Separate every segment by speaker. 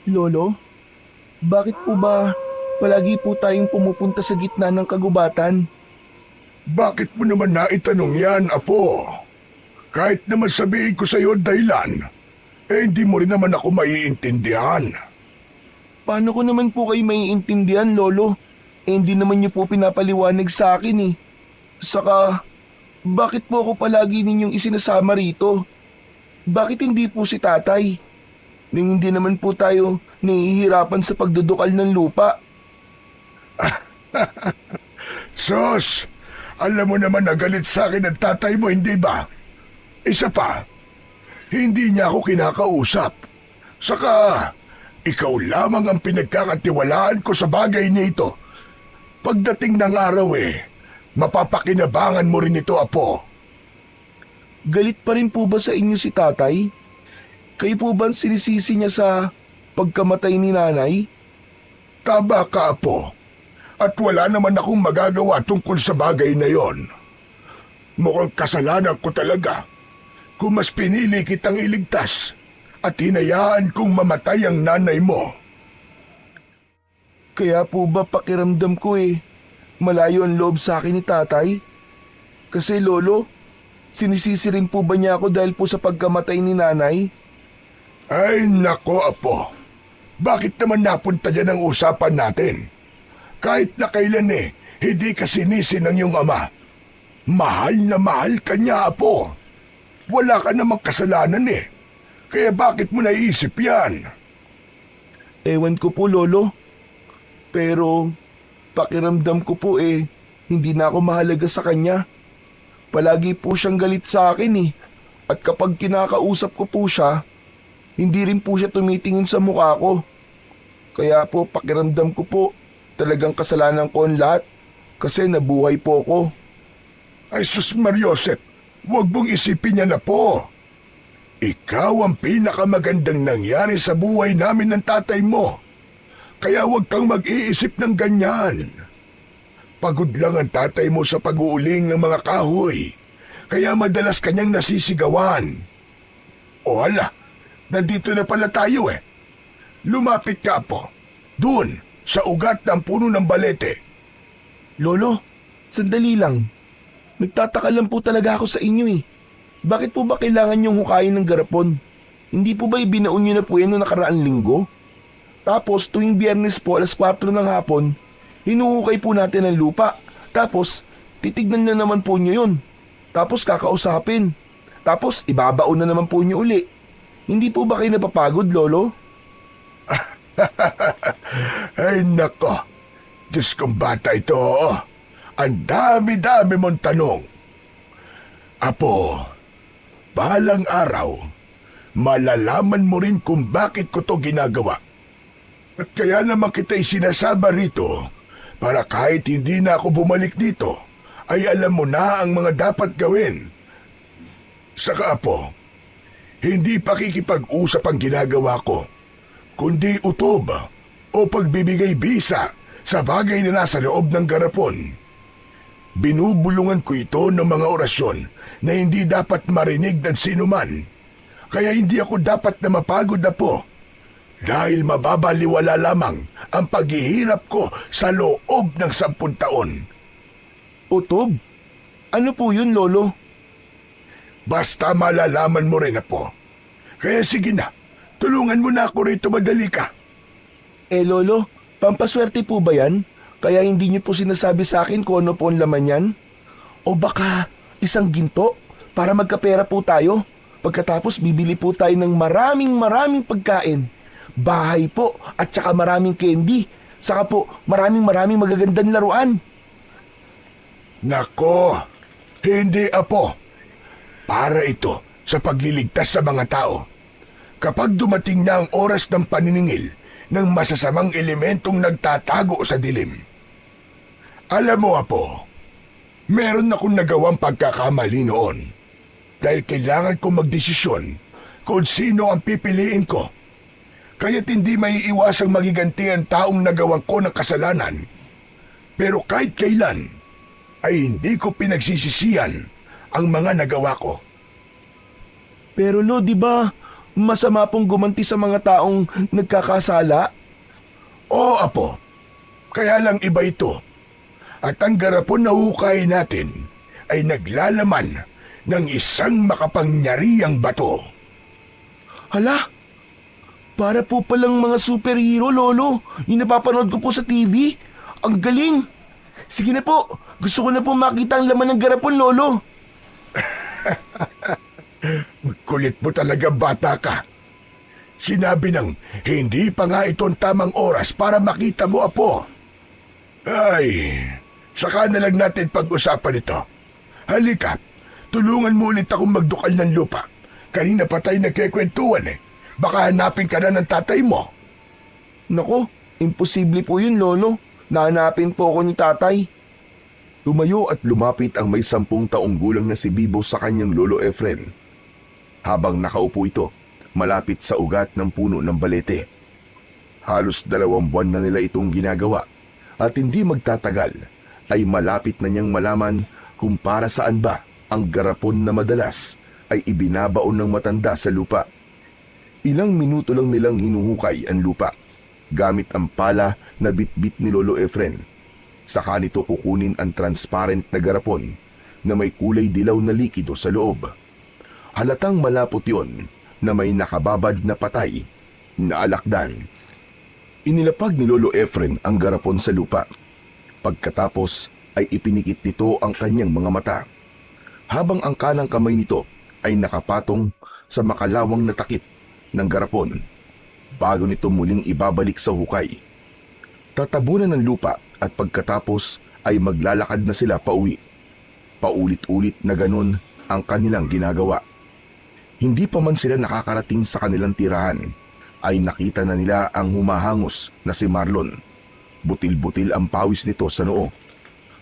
Speaker 1: Lolo, bakit po ba palagi po tayong pumupunta sa gitna ng kagubatan?
Speaker 2: Bakit mo naman naitanong yan, Apo? Kahit naman sabihin ko sa iyo dahilan, hindi mo rin naman ako maiintindihan.
Speaker 1: Paano ko naman po kayo maiintindihan, Lolo? Hindi naman niyo po pinapaliwanag sa akin eh. Saka, bakit po ako palagi ninyong isinasama rito? Bakit hindi po si tatay? Nang hindi naman po tayo nahihirapan sa pagdudukal ng lupa.
Speaker 2: Sos, alam mo naman na galit sa akin ang tatay mo, hindi ba? Isa pa, hindi niya ako kinakausap. Saka, ikaw lamang ang pinagkakatiwalaan ko sa bagay nito. Pagdating ng araw mapapakinabangan mo rin ito, Apo.
Speaker 1: Galit pa rin po ba sa inyo si tatay? Kayo po ba ang sinisisi niya sa pagkamatay ni nanay?
Speaker 2: Tama ka, Apo. At wala naman akong magagawa tungkol sa bagay na yon. Mukhang kasalanan ko talaga kung mas pinili kitang iligtas at hinayaan kong mamatay ang nanay mo.
Speaker 1: Kaya po ba pakiramdam ko malayo ang loob sa akin ni tatay? Kasi lolo, sinisisi rin po ba niya ako dahil po sa pagkamatay ni nanay?
Speaker 2: Ay nako, Apo. Bakit naman napunta dyan ang usapan natin? Kahit na kailan hindi ka sinisi ng iyong ama. Mahal na mahal ka niya, Apo. Wala ka namang kasalanan Kaya bakit mo naiisip yan?
Speaker 1: Ewan ko po, lolo. Pero pakiramdam ko po hindi na ako mahalaga sa kanya. Palagi po siyang galit sa akin At kapag kinakausap ko po siya, hindi rin po siya tumitingin sa mukha ko. Kaya po pakiramdam ko po, talagang kasalanan ko ang lahat kasi nabuhay po ko.
Speaker 2: Ay sus Mariosep, huwag mong isipin yan, Apo. Ikaw ang pinakamagandang nangyari sa buhay namin ng tatay mo. Kaya huwag kang mag-iisip ng ganyan. Pagod lang ang tatay mo sa pag-uuling ng mga kahoy. Kaya madalas kanyang nasisigawan. O hala, nandito na pala tayo Lumapit ka, Apo. Doon, sa ugat ng puno ng balete.
Speaker 1: Lolo, sandali lang. Nagtataka lang po talaga ako sa inyo Bakit po ba kailangan niyong hukayin ng garapon? Hindi po ba ibinaon niyo na po yan noong nakaraang linggo? Tapos tuwing Biyernes po alas 4 ng hapon, hinuhukay po natin ang lupa. Tapos titignan na naman po niyo yun. Tapos kakausapin. Tapos ibabaon na naman po niyo uli. Hindi po ba kayo napapagod, Lolo?
Speaker 2: Ay nako, Diyos kong bata ito. Ang dami-dami mong tanong. Apo, balang araw, malalaman mo rin kung bakit ko to ginagawa. At kaya naman kita isinasama rito para kahit hindi na ako bumalik dito, ay alam mo na ang mga dapat gawin. Saka, Apo, hindi pakikipag-usap ang ginagawa ko, kundi utob o pagbibigay bisa sa bagay na nasa loob ng garapon. Binubulungan ko ito ng mga orasyon na hindi dapat marinig ng sinuman. Kaya hindi ako dapat na mapagod, Apo. Dahil mababaliwala lamang ang paghihirap ko sa loob ng 10 taon.
Speaker 1: Utob? Ano po yun, Lolo?
Speaker 2: Basta malalaman mo rin, Apo. Kaya sige na, tulungan mo na ako rito, madali ka.
Speaker 1: Lolo, pampaswerte po ba yan? Kaya hindi niyo po sinasabi sa akin kung ano po ang laman yan? O baka isang ginto para magkapera po tayo? Pagkatapos bibili po tayo ng maraming pagkain. Bahay po at saka maraming candy. Saka po maraming magagandang laruan.
Speaker 2: Nako, hindi, Apo. Para ito sa pagliligtas sa mga tao. Kapag dumating na ang oras ng paniningil ng masasamang elementong nagtatago sa dilim. Alam mo, Apo, meron akong nagawang pagkakamali noon dahil kailangan kong magdesisyon kung sino ang pipiliin ko. Kaya't hindi maiiwasang magiganti ang taong nagawan ko ng kasalanan. Pero kahit kailan, ay hindi ko pinagsisisihan ang mga nagawa ko.
Speaker 1: Pero Lo, di ba masama pong gumanti sa mga taong nagkakasala?
Speaker 2: Oo, Apo. Kaya lang iba ito. At ang garapon na hukay natin ay naglalaman ng isang makapangyarihang bato.
Speaker 1: Hala, para po palang mga superhero, Lolo. Yung napapanood ko po sa TV. Ang galing. Sige na po, gusto ko na po makita ang laman ng garapon, Lolo.
Speaker 2: Kulit mo talaga, bata ka. Sinabi nang hindi pa nga ito ang tamang oras para makita mo, Apo. Ay, saka na lang natin pag-usapan ito. Halika, tulungan mo ulit akong magdukal ng lupa. Kanina pa tayo nagkikwentuhan eh. Baka hanapin ka na ng tatay mo.
Speaker 1: Nako, imposible po yun, Lolo. Nahanapin po ako ni tatay. Tumayo at lumapit ang may 10 taong gulang na si Bibo sa kanyang lolo Efren. Habang nakaupo ito, malapit sa ugat ng puno ng balete. Halos 2 buwan na nila itong ginagawa at hindi magtatagal ay malapit na niyang malaman kung para saan ba ang garapon na madalas ay ibinabaon ng matanda sa lupa. Ilang minuto lang nilang hinuhukay ang lupa gamit ang pala na bitbit ni Lolo Efren. Saka nito kukunin ang transparent na garapon na may kulay dilaw na likido sa loob. Halatang malapot yon na may nakababad na patay na alakdan. Inilapag ni Lolo Efren ang garapon sa lupa. Pagkatapos ay ipinikit nito ang kanyang mga mata. Habang ang kanang kamay nito ay nakapatong sa makalawang na takip ng garapon bago nito muling ibabalik sa hukay. Tatabunan ng lupa at pagkatapos ay maglalakad na sila pauwi. Paulit-ulit na ganun ang kanilang ginagawa. Hindi pa man sila nakakarating sa kanilang tirahan ay nakita na nila ang humahangos na si Marlon. Butil-butil ang pawis nito sa noo.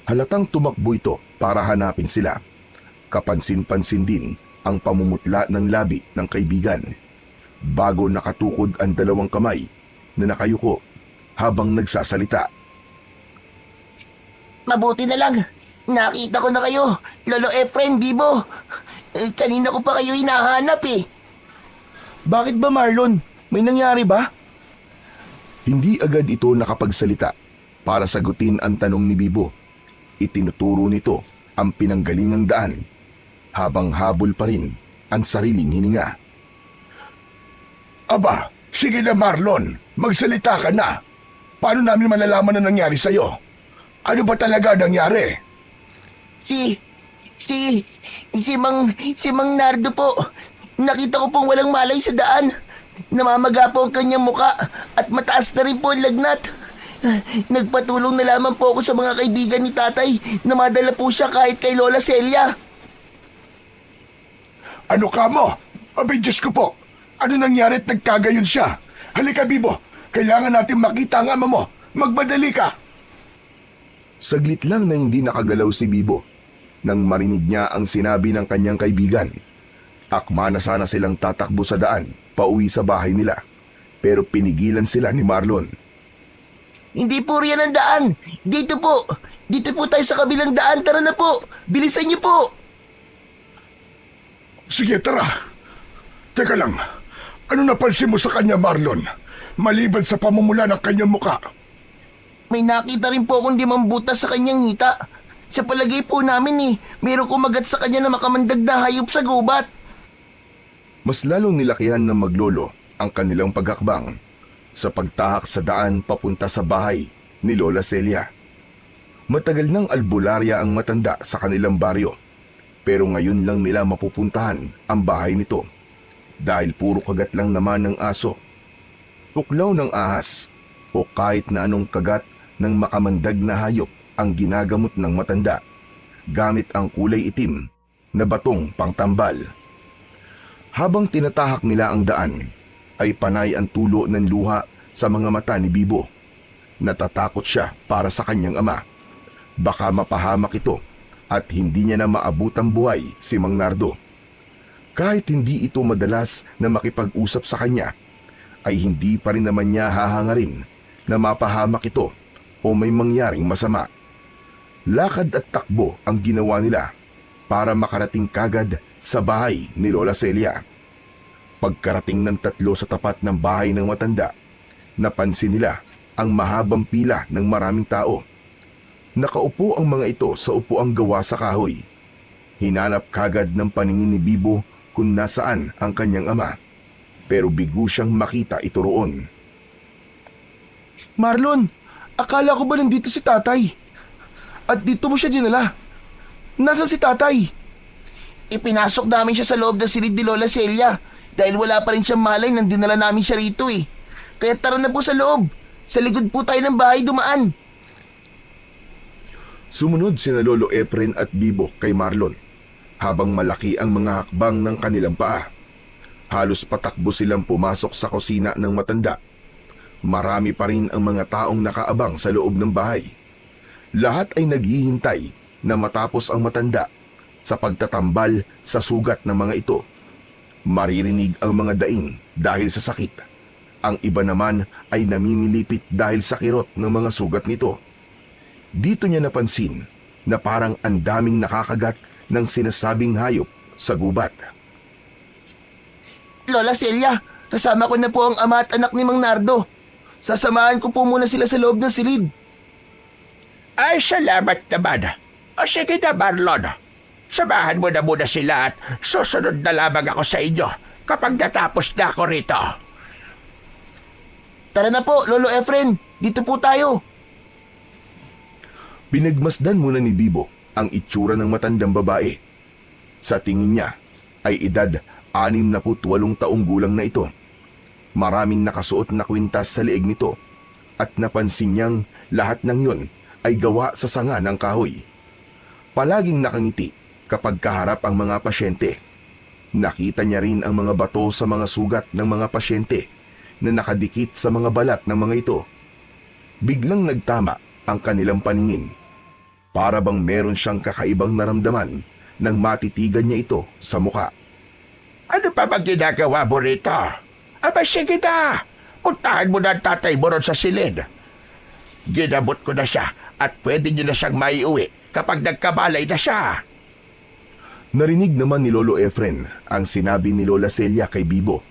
Speaker 1: Halatang tumakbo ito para hanapin sila. Kapansin-pansin din ang pamumutla ng labi ng kaibigan bago nakatukod ang 2 kamay na nakayuko habang nagsasalita.
Speaker 3: Mabuti na lang. Nakita ko na kayo, Lolo Efren, Bibo. Kanina ko pa kayo hinahanap eh.
Speaker 1: Bakit ba, Marlon? May nangyari ba? Hindi agad ito nakapagsalita para sagutin ang tanong ni Bibo. Itinuturo nito ang pinanggalingang daan habang habol pa rin ang sariling hininga.
Speaker 2: Aba, sige na Marlon, magsalita ka na. Paano namin malalaman na nangyari sa'yo? Ano ba talaga nangyari?
Speaker 3: Si Mang Nardo po. Nakita ko pong walang malay sa daan. Namamaga po ang kanyang muka at mataas na rin po ang lagnat. Nagpatulong na lamang po ako sa mga kaibigan ni tatay na madala po siya kahit kay Lola Celia.
Speaker 2: Ano ka mo? Abay, Diyos ko po. Ano nangyari at nagkagayon siya? Halika, Bibo. Kailangan natin makita ang ama mo. Magmadali ka.
Speaker 1: Saglit lang na hindi nakagalaw si Bibo nang marinig niya ang sinabi ng kanyang kaibigan. Akma na sana silang tatakbo sa daan pauwi sa bahay nila, pero pinigilan sila ni Marlon.
Speaker 3: Hindi po riyan ang daan. Dito po. Dito po tayo sa kabilang daan. Tara na po. Bilisan niyo po.
Speaker 2: Sige, tara. Teka lang. Ano napansin mo sa kanya, Marlon? Maliban sa pamumula ng kanyang muka.
Speaker 3: May nakita rin po akong 5 butas sa kanyang hita. Sa palagay po namin mayroong kumagat sa kanya na makamandag na hayop sa gubat.
Speaker 1: Mas lalong nilakihan ng maglolo ang kanilang paghakbang sa pagtahak sa daan papunta sa bahay ni Lola Celia. Matagal nang albularya ang matanda sa kanilang baryo, pero ngayon lang nila mapupuntahan ang bahay nito dahil puro kagat lang naman ng aso, tuklaw ng ahas o kahit na anong kagat ng makamandag na hayop ang ginagamot ng matanda gamit ang kulay itim na batong pangtambal. Habang tinatahak nila ang daan, ay panay ang tulo ng luha sa mga mata ni Bibo. Natatakot siya para sa kanyang ama. Baka mapahamak ito at hindi niya na maabutang buhay si Mang Nardo. Kahit hindi ito madalas na makipag-usap sa kanya, ay hindi pa rin naman niya hahangarin na mapahamak ito o may mangyaring masama. Lakad at takbo ang ginawa nila para makarating kagad sa bahay ni Lola Celia. Pagkarating ng tatlo sa tapat ng bahay ng matanda, napansin nila ang mahabang pila ng maraming tao. Nakaupo ang mga ito sa upuang gawa sa kahoy. Hinanap kagad ng paningin ni Bibo kung nasaan ang kanyang ama, pero bigo siyang makita ito roon. Marlon, akala ko ba nandito si tatay? At dito mo siya dinala? Nasaan si tatay?
Speaker 3: Ipinasok namin siya sa loob ng silid ni Lola Celia dahil wala pa rin siyang malay nang dinala namin siya rito eh. Kaya tara na po sa loob. Sa likod po tayo ng bahay dumaan.
Speaker 1: Sumunod sina Lolo Efren at Bibo kay Marlon habang malaki ang mga hakbang ng kanilang paa. Halos patakbo silang pumasok sa kusina ng matanda. Marami pa rin ang mga taong nakaabang sa loob ng bahay. Lahat ay naghihintay na matapos ang matanda sa pagtatambal sa sugat ng mga ito. Maririnig ang mga daing dahil sa sakit. Ang iba naman ay namimilipit dahil sa kirot ng mga sugat nito. Dito niya napansin na parang ang daming nakakagat ng sinasabing hayop sa gubat.
Speaker 3: Lola Celia, kasama ko na po ang ama at anak ni Mang Nardo. Sasamahan ko po muna sila sa loob ng silid.
Speaker 4: Ay, salamat naman. O sige na, Marlon. Samahan mo na muna sila at susunod na lamang ako sa inyo kapag natapos na ako rito.
Speaker 3: Tara na po, Lolo Efren. Dito po tayo.
Speaker 1: Pinagmasdan muna ni Bibo ang itsura ng matandang babae. Sa tingin niya ay edad 68 taong gulang na ito. Maraming nakasuot na kwintas sa leeg nito at napansin niyang lahat ng yun ay gawa sa sanga ng kahoy. Palaging nakangiti kapag kaharap ang mga pasyente. Nakita niya rin ang mga bato sa mga sugat ng mga pasyente na nakadikit sa mga balat ng mga ito. Biglang nagtama ang kanilang paningin. Para bang meron siyang kakaibang naramdaman nang matitigan niya ito sa muka.
Speaker 4: Ano pa bang ginagawa mo rito? Aba, sige na. Puntahan mo na ang tatay mo ron sa silid. Ginabot ko na siya at pwede niyo na siyang maiuwi kapag nagkabalay na siya.
Speaker 1: Narinig naman ni Lolo Efren ang sinabi ni Lola Celia kay Bibo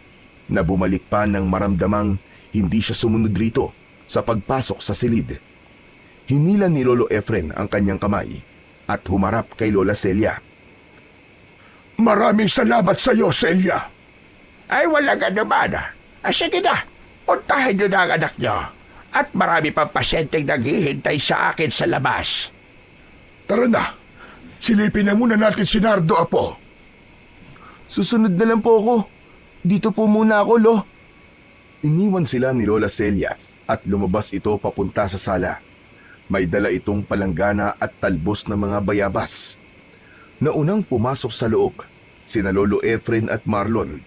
Speaker 1: na bumalik pa ng maramdamang hindi siya sumunod rito sa pagpasok sa silid. Hinilan ni Lolo Efren ang kanyang kamay at humarap kay Lola Celia.
Speaker 2: Maraming salamat sa iyo, Celia.
Speaker 4: Ay, walang anuman. Sige na. Puntahan niyo na ang anak niyo. At marami pang pasyenteng naghihintay sa akin sa labas.
Speaker 2: Tara na. Silipin na muna natin si Nardo, Apo.
Speaker 1: Susunod na lang po ako. Dito po muna ako, Lo. Iniwan sila ni Lola Celia at lumabas ito papunta sa sala. May dala itong palanggana at talbos ng mga bayabas. Naunang pumasok sa loob, sina Lolo Efren at Marlon.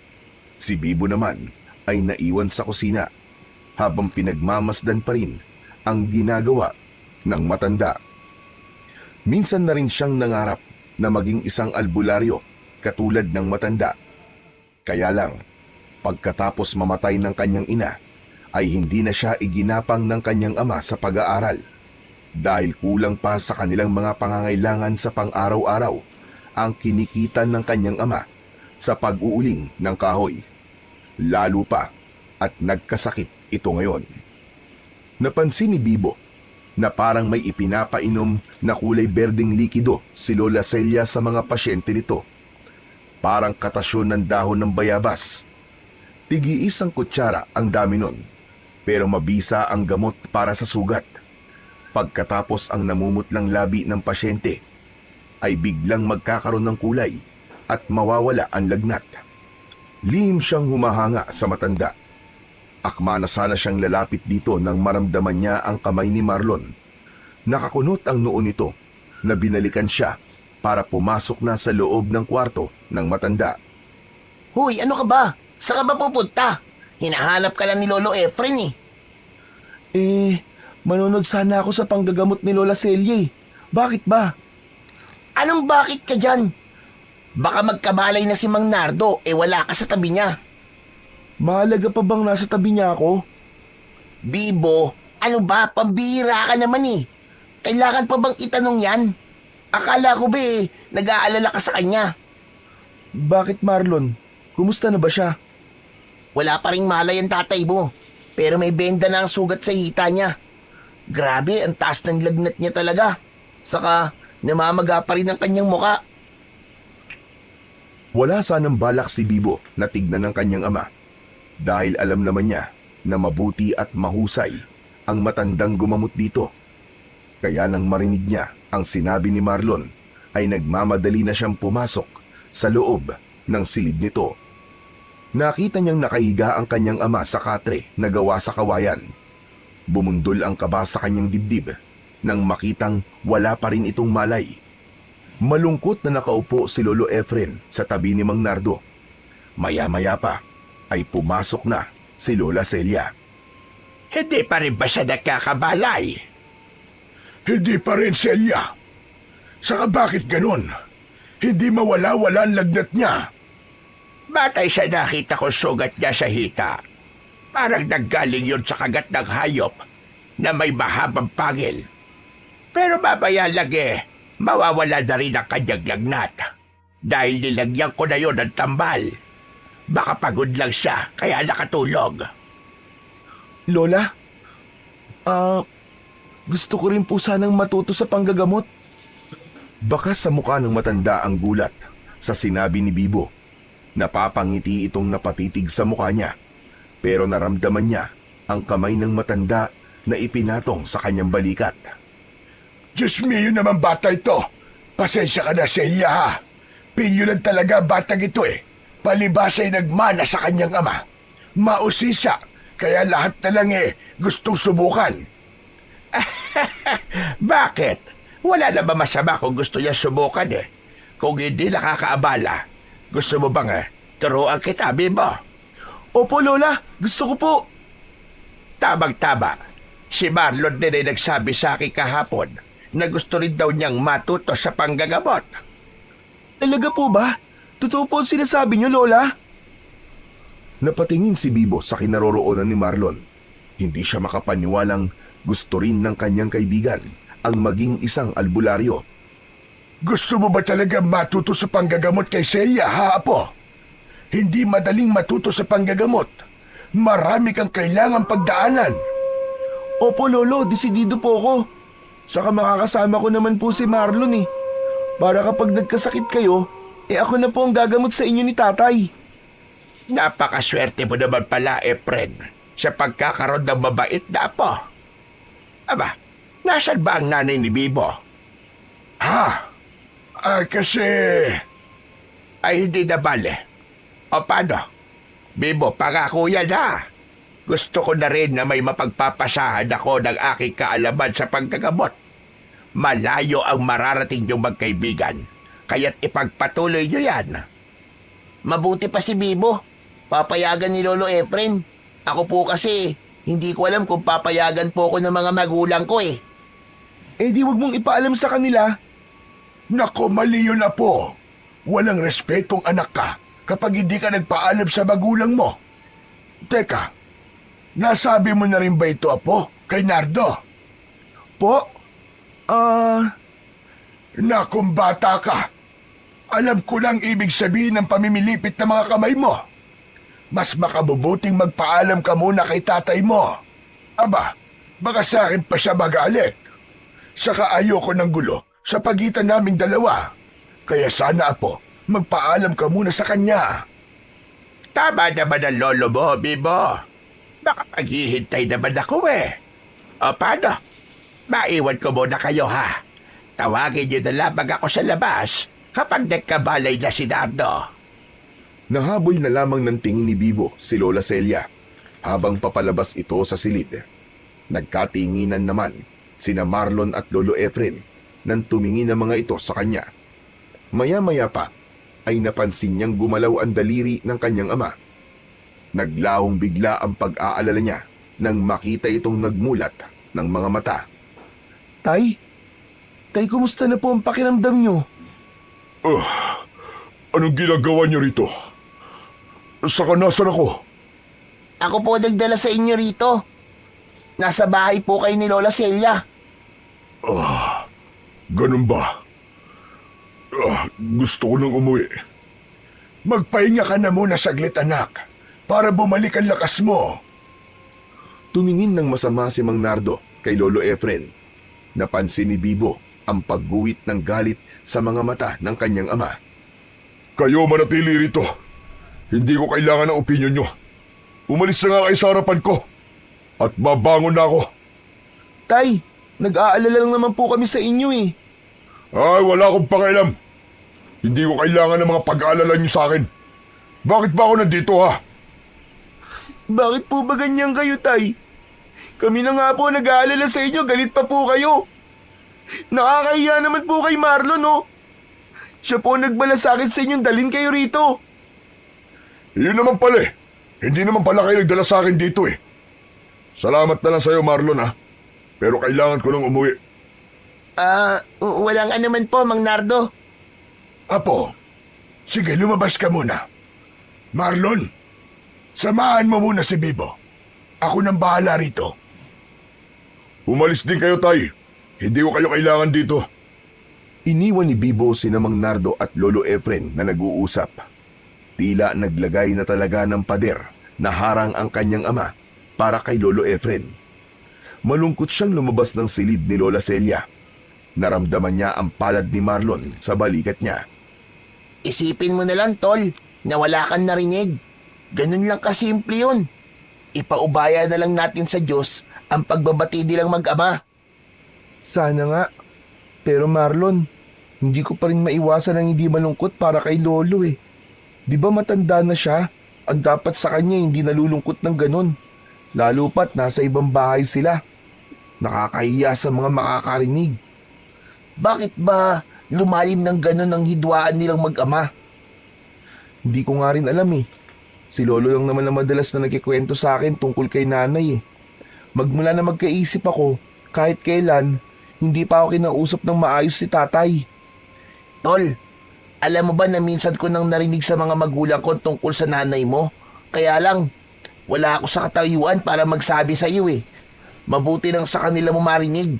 Speaker 1: Si Bibo naman ay naiwan sa kusina habang pinagmamasdan pa rin ang ginagawa ng matanda. Minsan na rin siyang nangarap na maging isang albularyo katulad ng matanda. Kaya lang, pagkatapos mamatay ng kanyang ina, ay hindi na siya iginapang ng kanyang ama sa pag-aaral dahil kulang pa sa kanilang mga pangangailangan sa pang-araw-araw ang kinikitan ng kanyang ama sa pag-uuling ng kahoy. Lalo pa at nagkasakit ito ngayon. Napansin ni Bibo na parang may ipinapainom na kulay berdeng likido si Lola Celia sa mga pasyente nito. Parang katasyon ng dahon ng bayabas. Tig-iisang kutsara ang dami nun, pero mabisa ang gamot para sa sugat. Pagkatapos ang namumutlang labi ng pasyente, ay biglang magkakaroon ng kulay at mawawala ang lagnat. Lihim siyang humahanga sa matanda. Akma na sana siyang lalapit dito nang maramdaman niya ang kamay ni Marlon. Nakakunot ang noo nito na binalikan siya para pumasok na sa loob ng kwarto ng matanda.
Speaker 3: Hoy, ano ka ba? Saan ka ba pupunta? Hinahanap ka lang ni Lolo Efren eh.
Speaker 1: Manunod sana ako sa panggagamot ni Lola Celia. Bakit ba?
Speaker 3: Anong bakit ka dyan? Baka magkabalay na si Mang Nardo, wala ka sa tabi niya.
Speaker 1: Mahalaga pa bang nasa tabi niya ako?
Speaker 3: Bibo, ano ba? Pambihira ka naman eh. Kailangan pa bang itanong yan? Akala ko ba nag-aalala ka sa kanya.
Speaker 1: Bakit, Marlon? Kumusta na ba siya?
Speaker 3: wala pa ring malay ang tatay mo. Pero may benda na ang sugat sa hita niya. Grabe, ang taas ng lagnat niya talaga. Saka, namamaga pa rin ang kanyang muka.
Speaker 1: Wala sanang balak si Bibo na tignan ng kanyang ama dahil alam naman niya na mabuti at mahusay ang matandang gumamot dito. Kaya nang marinig niya ang sinabi ni Marlon ay nagmamadali na siyang pumasok sa loob ng silid nito. Nakita niyang nakahiga ang kanyang ama sa katre na gawa sa kawayan. Bumundol ang kaba sa kanyang dibdib nang makitang wala pa rin itong malay. Malungkot na nakaupo si Lolo Efren sa tabi ni Mang Nardo. Maya-maya pa ay pumasok na si Lola Celia.
Speaker 4: Hindi pa rin ba siya nagkakabalay?
Speaker 2: Hindi pa rin, Celia. Saka bakit ganun? Hindi mawala-wala ang lagnat niya.
Speaker 4: Batay sa nakita ko sugat niya sa hita. Parang naggaling yun sa kagat ng hayop na may mahabang pangil. Pero babaya lagi, mawawala na rin ang kanyang lagnat. Dahil nilagyan ko na yun ng tambal. Baka pagod lang siya, kaya nakatulog.
Speaker 1: Lola, gusto ko rin po sanang matuto sa panggagamot. Bakas sa mukha ng matanda ang gulat sa sinabi ni Bibo. Napapangiti itong napatitig sa mukha niya, pero naramdaman niya ang kamay ng matanda na ipinatong sa kanyang balikat.
Speaker 2: Diyos mio naman bata ito. Pasensya ka na, Celia, ha? Pinyo lang talaga batang ito eh. Palibas ay nagmana sa kanyang ama. Mausisa, kaya lahat na lang gustong subukan.
Speaker 4: Bakit? Wala na ba masama kung gusto niya subukan Kung hindi nakakaabala, gusto mo bang turuan kita, Bibo?
Speaker 1: Opo, Lola, gusto ko po.
Speaker 4: Tabang-taba. Si Marlon din ay nagsabi sa akin kahapon na gusto rin daw niyang matuto sa panggagamot.
Speaker 1: Talaga po ba? Totoo po ang sinasabi niyo, Lola? Napatingin si Bibo sa kinaroroonan ni Marlon. Hindi siya makapaniwalang gusto rin ng kanyang kaibigan ang maging isang albularyo.
Speaker 2: Gusto mo ba talaga matuto sa panggagamot kay Celia, ha, Apo? Hindi madaling matuto sa panggagamot. Marami kang kailangang pagdaanan.
Speaker 1: Opo, Lolo, desidido po ako. Saka makakasama ko naman po si Marlon Para kapag nagkasakit kayo, ako na po ang gagamot sa inyo ni tatay.
Speaker 4: Napakaswerte mo naman pala, Efren, sa pagkakaroon ng mabait na apo. Aba, nasaan ba ang nanay ni Bibo?
Speaker 2: Ha? Kasi...
Speaker 4: Ay, hindi na bale. O paano? Bibo, pangako yan ha. Gusto ko na rin na may mapagpapasahan ako ng aking kaalaman sa paggagamot. Malayo ang mararating yung magkaibigan, kaya't ipagpatuloy nyo yan.
Speaker 3: Mabuti pa si Bibo. Papayagan ni Lolo Efren. Ako po kasi, hindi ko alam kung papayagan po ako ng mga magulang ko
Speaker 1: Di wag mong ipaalam sa kanila.
Speaker 2: Nako, mali yun, Apo. Walang respetong anak ka kapag hindi ka nagpaalam sa magulang mo. Teka, nasabi mo na rin ba ito, Apo, kay Nardo?
Speaker 1: Po?
Speaker 2: Nakong bata ka. Alam ko lang ibig sabihin ng pamimilipit ng mga kamay mo. Mas makabubuting magpaalam ka muna kay tatay mo. Aba, baka sa akin pa siya magalit. Saka ayoko ng gulo sa pagitan naming dalawa. Kaya sana, Apo, magpaalam ka muna sa kanya.
Speaker 4: Tama naman ang lolo mo, Bibo. Baka paghihintay naman ako O paano? Maiwan ko muna kayo ha. Tawagin niyo na lamang ako sa labas kapag nagkabalay na si Nardo.
Speaker 1: Nahabol na lamang ng tingin ni Bibo si Lola Celia habang papalabas ito sa silid. Nagkatinginan naman sina Marlon at Lolo Efren nang tumingin ang mga ito sa kanya. Maya-maya pa ay napansin niyang gumalaw ang daliri ng kanyang ama. Naglahong bigla ang pag-aalala niya nang makita itong nagmulat ng mga mata. Tay, kumusta na po ang pakiramdam niyo?
Speaker 2: Anong ginagawa niyo rito? Saka nasan ako?
Speaker 3: Ako po nagdala sa inyo rito. Nasa bahay po kayo ni Lola Celia.
Speaker 2: Ganun ba? Gusto ko nang umuwi. Magpahinga ka na muna saglit, anak. para bumalik ang lakas mo.
Speaker 1: Tumingin ng masama si Mang Nardo kay Lolo Efren. Napansin ni Bibo ang pagguhit ng galit sa mga mata ng kanyang ama.
Speaker 2: Kayo manatili rito. Hindi ko kailangan ng opinyon nyo. Umalis na nga kayo sa harapan ko. At babangon na ako.
Speaker 1: Tay, nag-aalala lang naman po kami sa inyo eh.
Speaker 2: Ay, wala akong pakialam. Hindi ko kailangan ng mga pag-aalala nyo sa akin. Bakit ba ako nandito ha?
Speaker 1: Bakit po ba ganyan kayo, Tay? Kami na nga po nag-aalala sa inyo, galit pa po kayo. Nakakahiya naman po kay Marlon, no? Siya po nagbala sa akin sa inyong dalhin kayo rito.
Speaker 2: Yun naman pala eh. Hindi naman pala kayo nagdala sa akin dito eh. Salamat na lang sa'yo, Marlon ha. Pero kailangan ko nang umuwi.
Speaker 3: Walang anuman po, Mang Nardo.
Speaker 2: Apo, sige lumabas ka muna. Marlon, samahan mo muna si Bibo. Ako nang bahala rito. Umalis din kayo, Tay. Hindi ko kayo kailangan dito.
Speaker 1: Iniwan ni Bibo sina Mang Nardo at Lolo Efren na nag-uusap. Tila naglagay na talaga ng pader na harang ang kanyang ama para kay Lolo Efren. Malungkot siyang lumabas ng silid ni Lola Celia. Naramdaman niya ang palad ni Marlon sa balikat niya.
Speaker 3: Isipin mo na lang, Tol, na wala kang narinig. Ganun lang kasimple yun. Ipaubaya na lang natin sa Diyos ang pagbabati nilang mag-ama.
Speaker 1: Sana nga. Pero Marlon, hindi ko pa rin maiwasan ang hindi malungkot para kay Lolo eh. Di ba matanda na siya? Ang dapat sa kanya hindi nalulungkot ng ganun. Lalo pat nasa ibang bahay sila. Nakakahiya sa mga makakarinig.
Speaker 3: Bakit ba lumalim ng ganun ang hidwaan nilang mag-ama?
Speaker 1: Hindi ko nga rin alam eh. Si Lolo lang naman ang madalas na nagkikwento sa akin tungkol kay nanay eh. Magmula na magkaisip ako, kahit kailan, hindi pa ako kinausap ng maayos si tatay.
Speaker 3: Tol, alam mo ba na minsan ko nang narinig sa mga magulang ko tungkol sa nanay mo? Kaya lang, wala ako sa katayuan para magsabi sa iyo eh. Mabuti lang sa kanila mo marinig.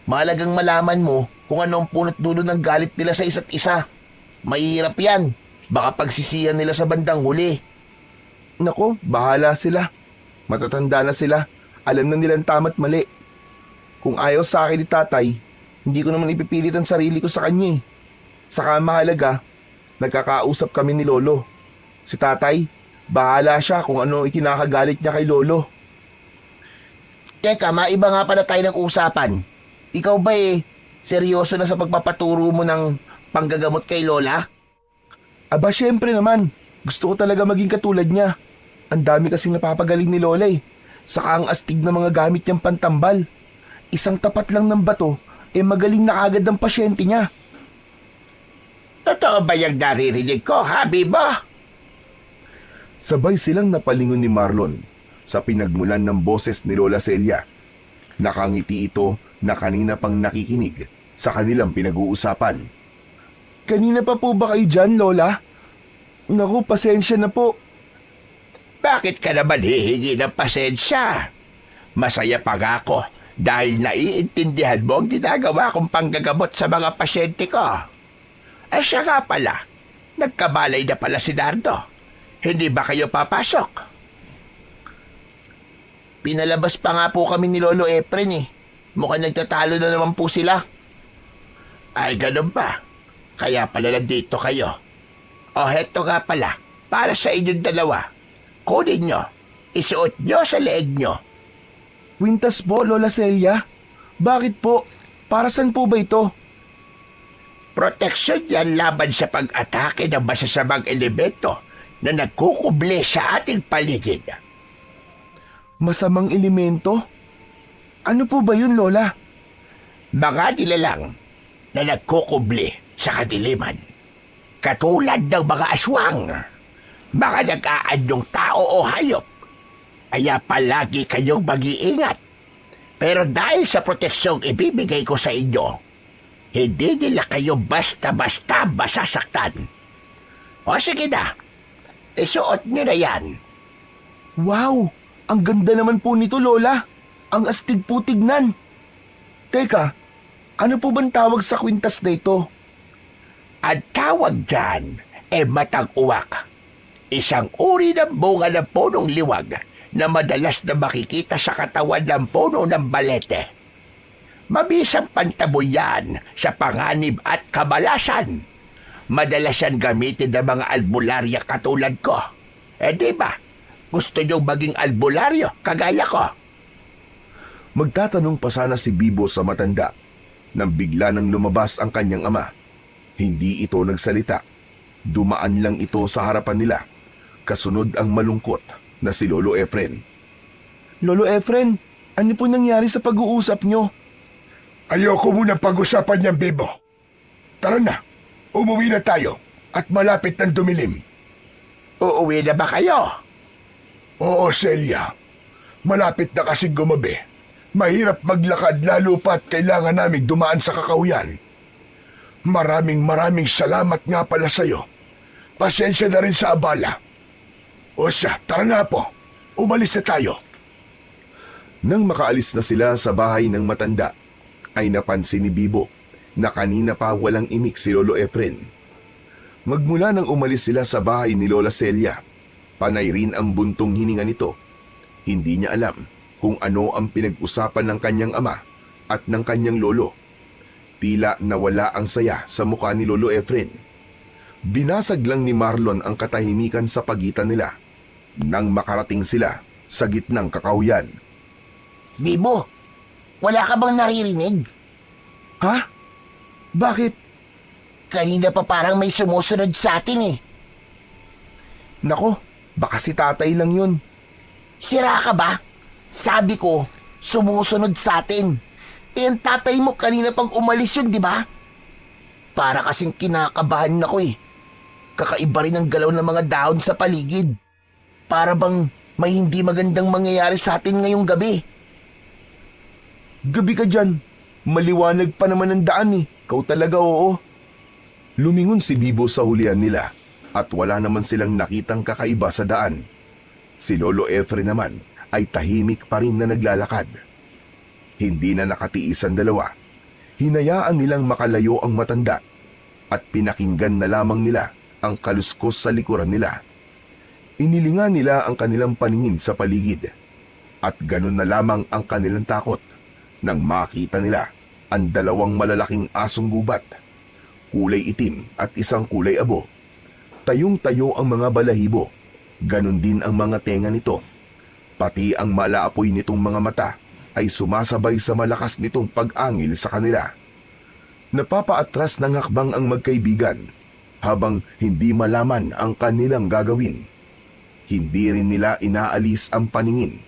Speaker 3: Mahalagang malaman mo kung ano ang punot dulo ng galit nila sa isa't isa. Mahirap yan. Baka pagsisihan nila sa bandang huli.
Speaker 1: Nako, bahala sila. Matatanda na sila. Alam na nilang tama't mali. Kung ayaw sa akin ni tatay, hindi ko naman ipipilit ang sarili ko sa kanya eh. Saka mahalaga, nagkakausap kami ni Lolo. Si tatay, bahala siya kung ano ikinakagalit niya kay Lolo.
Speaker 3: Teka, maiba nga pala tayo ng usapan. Ikaw ba seryoso na sa pagpapaturo mo ng panggagamot kay Lola?
Speaker 1: Aba, syempre naman. Gusto ko talaga maging katulad niya. Ang dami kasing napapagaling ni Lola eh. Saka ang astig na mga gamit niyang pantambal. Isang tapat lang ng bato, magaling na agad ang pasyente niya.
Speaker 4: Totoo ba yung naririnig ko, ha, Bibo?
Speaker 1: Sabay silang napalingon ni Marlon sa pinagmulan ng boses ni Lola Celia. Nakangiti ito na kanina pang nakikinig sa kanilang pinag-uusapan. Kanina pa po ba kayo dyan, Lola? Naku, pasensya na po.
Speaker 4: Bakit ka naman hihingi ng pasensya? Masaya pa nga ako dahil naiintindihan mo ang ginagawa kong panggagamot sa mga pasyente ko. Siya nga pala, nagkabalay na pala si Nardo. Hindi ba kayo papasok?
Speaker 3: Pinalabas pa nga po kami ni Lolo Efren eh. Mukhang nagtatalo na naman po sila.
Speaker 4: Ay, ganun ba? Kaya pala nandito kayo. O heto nga pala, para sa inyong dalawa. Kunin nyo, isuot nyo sa leeg nyo.
Speaker 1: Kwintas po, Lola Celia. Bakit po? Para saan po ba ito?
Speaker 4: Proteksyon yan laban sa pag-atake ng masasamang elemento na nagkukuble sa ating paligid.
Speaker 1: Masamang elemento? Ano po ba yun, Lola?
Speaker 4: Mga nilalang na nagkukuble sa kadiliman. Katulad ng mga aswang, mga nag-aanyong tao o hayop. Kaya palagi kayong mag-iingat. Pero dahil sa proteksyong ibibigay ko sa inyo, hindi nila kayo basta-basta masasaktan. O sige na, isuot nyo na yan.
Speaker 1: Wow! Ang ganda naman po nito, Lola. Ang astig po tignan. Teka, ano po bang tawag sa kwintas na ito?
Speaker 4: Ang tawag dyan matag uwak. Isang uri ng bunga ng punong liwag na madalas na makikita sa katawan ng puno ng balete. Mabisang pantaboy yan sa panganib at kabalasan. Madalas yan gamitin ng mga albularya katulad ko. Di ba? Gusto niyong maging albularyo kagaya ko?
Speaker 1: Magtatanong pa sana si Bibo sa matanda nang bigla nang lumabas ang kanyang ama. Hindi ito nagsalita. Dumaan lang ito sa harapan nila. Kasunod ang malungkot na si Lolo Efren. Lolo Efren, ano po nangyari sa pag-uusap nyo?
Speaker 2: Ayoko muna pag-usapan niyang, Bibo. Tara na, umuwi na tayo at malapit ng dumilim.
Speaker 4: Uuwi na ba kayo?
Speaker 2: Oo, Celia. Malapit na kasing gumabi. Mahirap maglakad lalo pa't kailangan naming dumaan sa kakauyan. Maraming salamat nga pala sa'yo. Pasensya na rin sa abala. O siya, tara na po. Umalis na tayo.
Speaker 1: Nang makaalis na sila sa bahay ng matanda, ay napansin ni Bibo na kanina pa walang imik si Lolo Efren. Magmula nang umalis sila sa bahay ni Lola Celia, panay rin ang buntong hininga nito. Hindi niya alam kung ano ang pinag-usapan ng kanyang ama at ng kanyang lolo. Tila nawala ang saya sa mukha ni Lolo Efren. Binasag lang ni Marlon ang katahimikan sa pagitan nila nang makarating sila sa gitnang kakauyan.
Speaker 3: Bibo, wala ka bang naririnig?
Speaker 1: Ha? Bakit?
Speaker 3: Kanina pa parang may sumusunod sa atin eh.
Speaker 1: Nako, baka si tatay lang yun.
Speaker 3: Sira ka ba? Sabi ko, sumusunod sa atin. Ang tatay mo kanina pang umalis yun, di ba? Para kasing kinakabahan ako eh. Kakaiba rin ang galaw ng mga dahon sa paligid. Para bang may hindi magandang mangyayari sa atin ngayong gabi.
Speaker 1: Gabi ka dyan. Maliwanag pa naman ang daan eh. Kau talaga oo. Lumingon si Bibo sa hulihan nila at wala naman silang nakitang kakaiba sa daan. Si Lolo Efren naman ay tahimik pa rin na naglalakad. Hindi na nakatiis ang dalawa. Hinayaan nilang makalayo ang matanda at pinakinggan na lamang nila ang kaluskos sa likuran nila. Inilingan nila ang kanilang paningin sa paligid at ganun na lamang ang kanilang takot nang makita nila ang dalawang malalaking asong gubat, kulay itim at isang kulay abo. Tayong-tayo ang mga balahibo, ganun din ang mga tenga nito. Pati ang malaapoy nitong mga mata ay sumasabay sa malakas nitong pag-angil sa kanila. Napapaatras ng hakbang ang magkaibigan habang hindi malaman ang kanilang gagawin. Hindi rin nila inaalis ang paningin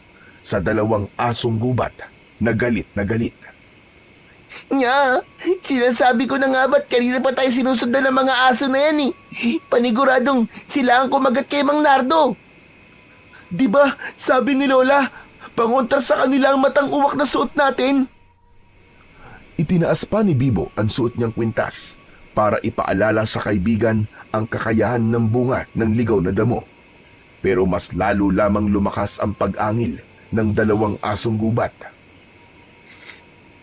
Speaker 1: sa dalawang asong gubat na galit na galit.
Speaker 3: Nya, sinasabi ko na nga ba't kanina pa tayo sinusundan ng mga aso na yan eh. Paniguradong sila ang kumagat kay Mang Nardo.
Speaker 1: Di ba, sabi ni Lola, pangontra sa kanila ang matang uwak na suot natin? Itinaas pa ni Bibo ang suot niyang kwintas para ipaalala sa kaibigan ang kakayahan ng bunga ng ligaw na damo. Pero mas lalo lamang lumakas ang pag-angil ng dalawang asong gubat.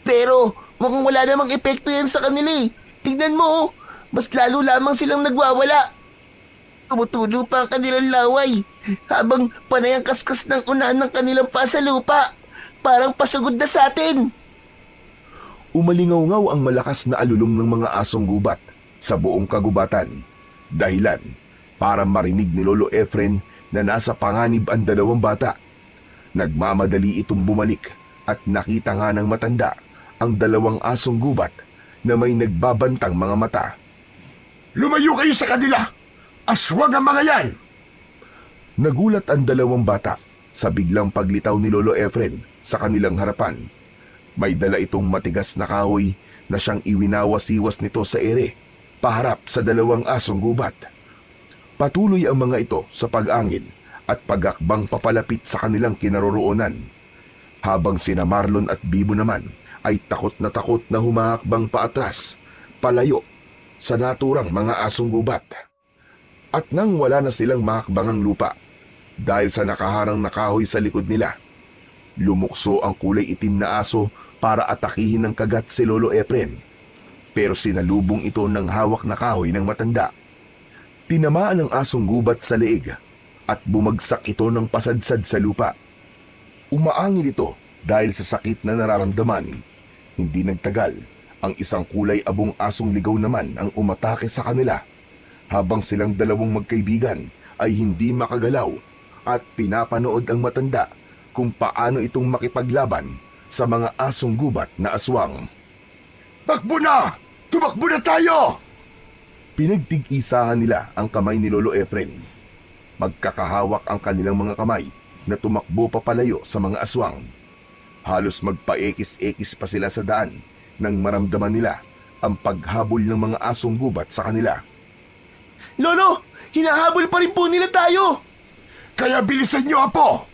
Speaker 3: Pero mukhang wala namang epekto yan sa kanila eh. Tignan mo, mas lalo lamang silang nagwawala. Tumutulo pa ang kanilang laway habang panay ang kaskas ng unahan ng kanilang paa sa lupa. Parang pasugod na sa atin.
Speaker 1: Umalingaw-ngaw ang malakas na alulong ng mga asong gubat sa buong kagubatan. Dahilan para marinig ni Lolo Efren na nasa panganib ang dalawang bata. Nagmamadali itong bumalik at nakita nga ng matanda ang dalawang asong gubat na may nagbabantang mga mata.
Speaker 2: Lumayo kayo sa kanila! Aswang ang mga yan!
Speaker 1: Nagulat ang dalawang bata sa biglang paglitaw ni Lolo Efren sa kanilang harapan. May dala itong matigas na kahoy na siyang iwinawas-iwas nito sa ere, paharap sa dalawang asong gubat. Patuloy ang mga ito sa pag-angin at pag-akbang papalapit sa kanilang kinaroroonan. Habang sina Marlon at Bibo naman ay takot na humahakbang paatras, palayo sa naturang mga asong gubat. At nang wala na silang mahakbangang lupa dahil sa nakaharang na kahoy sa likod nila, lumukso ang kulay itim na aso para atakihin ng kagat si Lolo Efren. Pero sinalubong ito ng hawak na kahoy ng matanda. Tinamaan ng asong gubat sa leeg at bumagsak ito ng pasadsad sa lupa. Umaangil ito dahil sa sakit na nararamdaman. Hindi nagtagal, ang isang kulay abong asong ligaw naman ang umatake sa kanila, habang silang dalawang magkaibigan ay hindi makagalaw at pinapanood ang matanda kung paano itong makipaglaban sa mga asong gubat na aswang.
Speaker 2: Takbo na! Tumakbo na tayo!
Speaker 1: Pinagtig-isahan nila ang kamay ni Lolo Efren. Magkakahawak ang kanilang mga kamay na tumakbo papalayo sa mga aswang. Halos magpaekis-ekis pa sila sa daan nang maramdaman nila ang paghabol ng mga asong gubat sa kanila.
Speaker 3: Lolo, hinahabol pa rin po nila tayo!
Speaker 2: Kaya bilisan niyo, Apo!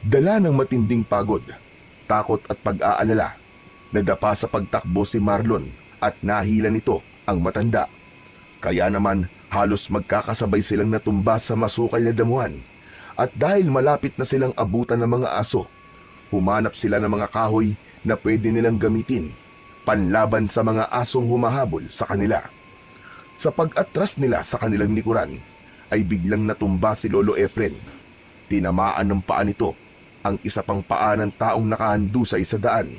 Speaker 1: Dala ng matinding pagod, takot at pag-aalala, nadapa sa pagtakbo si Marlon at nahila nito ang matanda. Kaya naman halos magkakasabay silang natumba sa masukal na damuhan, at dahil malapit na silang abutan ng mga aso, humanap sila ng mga kahoy na pwede nilang gamitin panlaban sa mga asong humahabol sa kanila. Sa pag-atras nila sa kanilang likuran, ay biglang natumba si Lolo Efren. Tinamaan ng paa nito ang isa pang paa ng taong nakahandusay sa daan.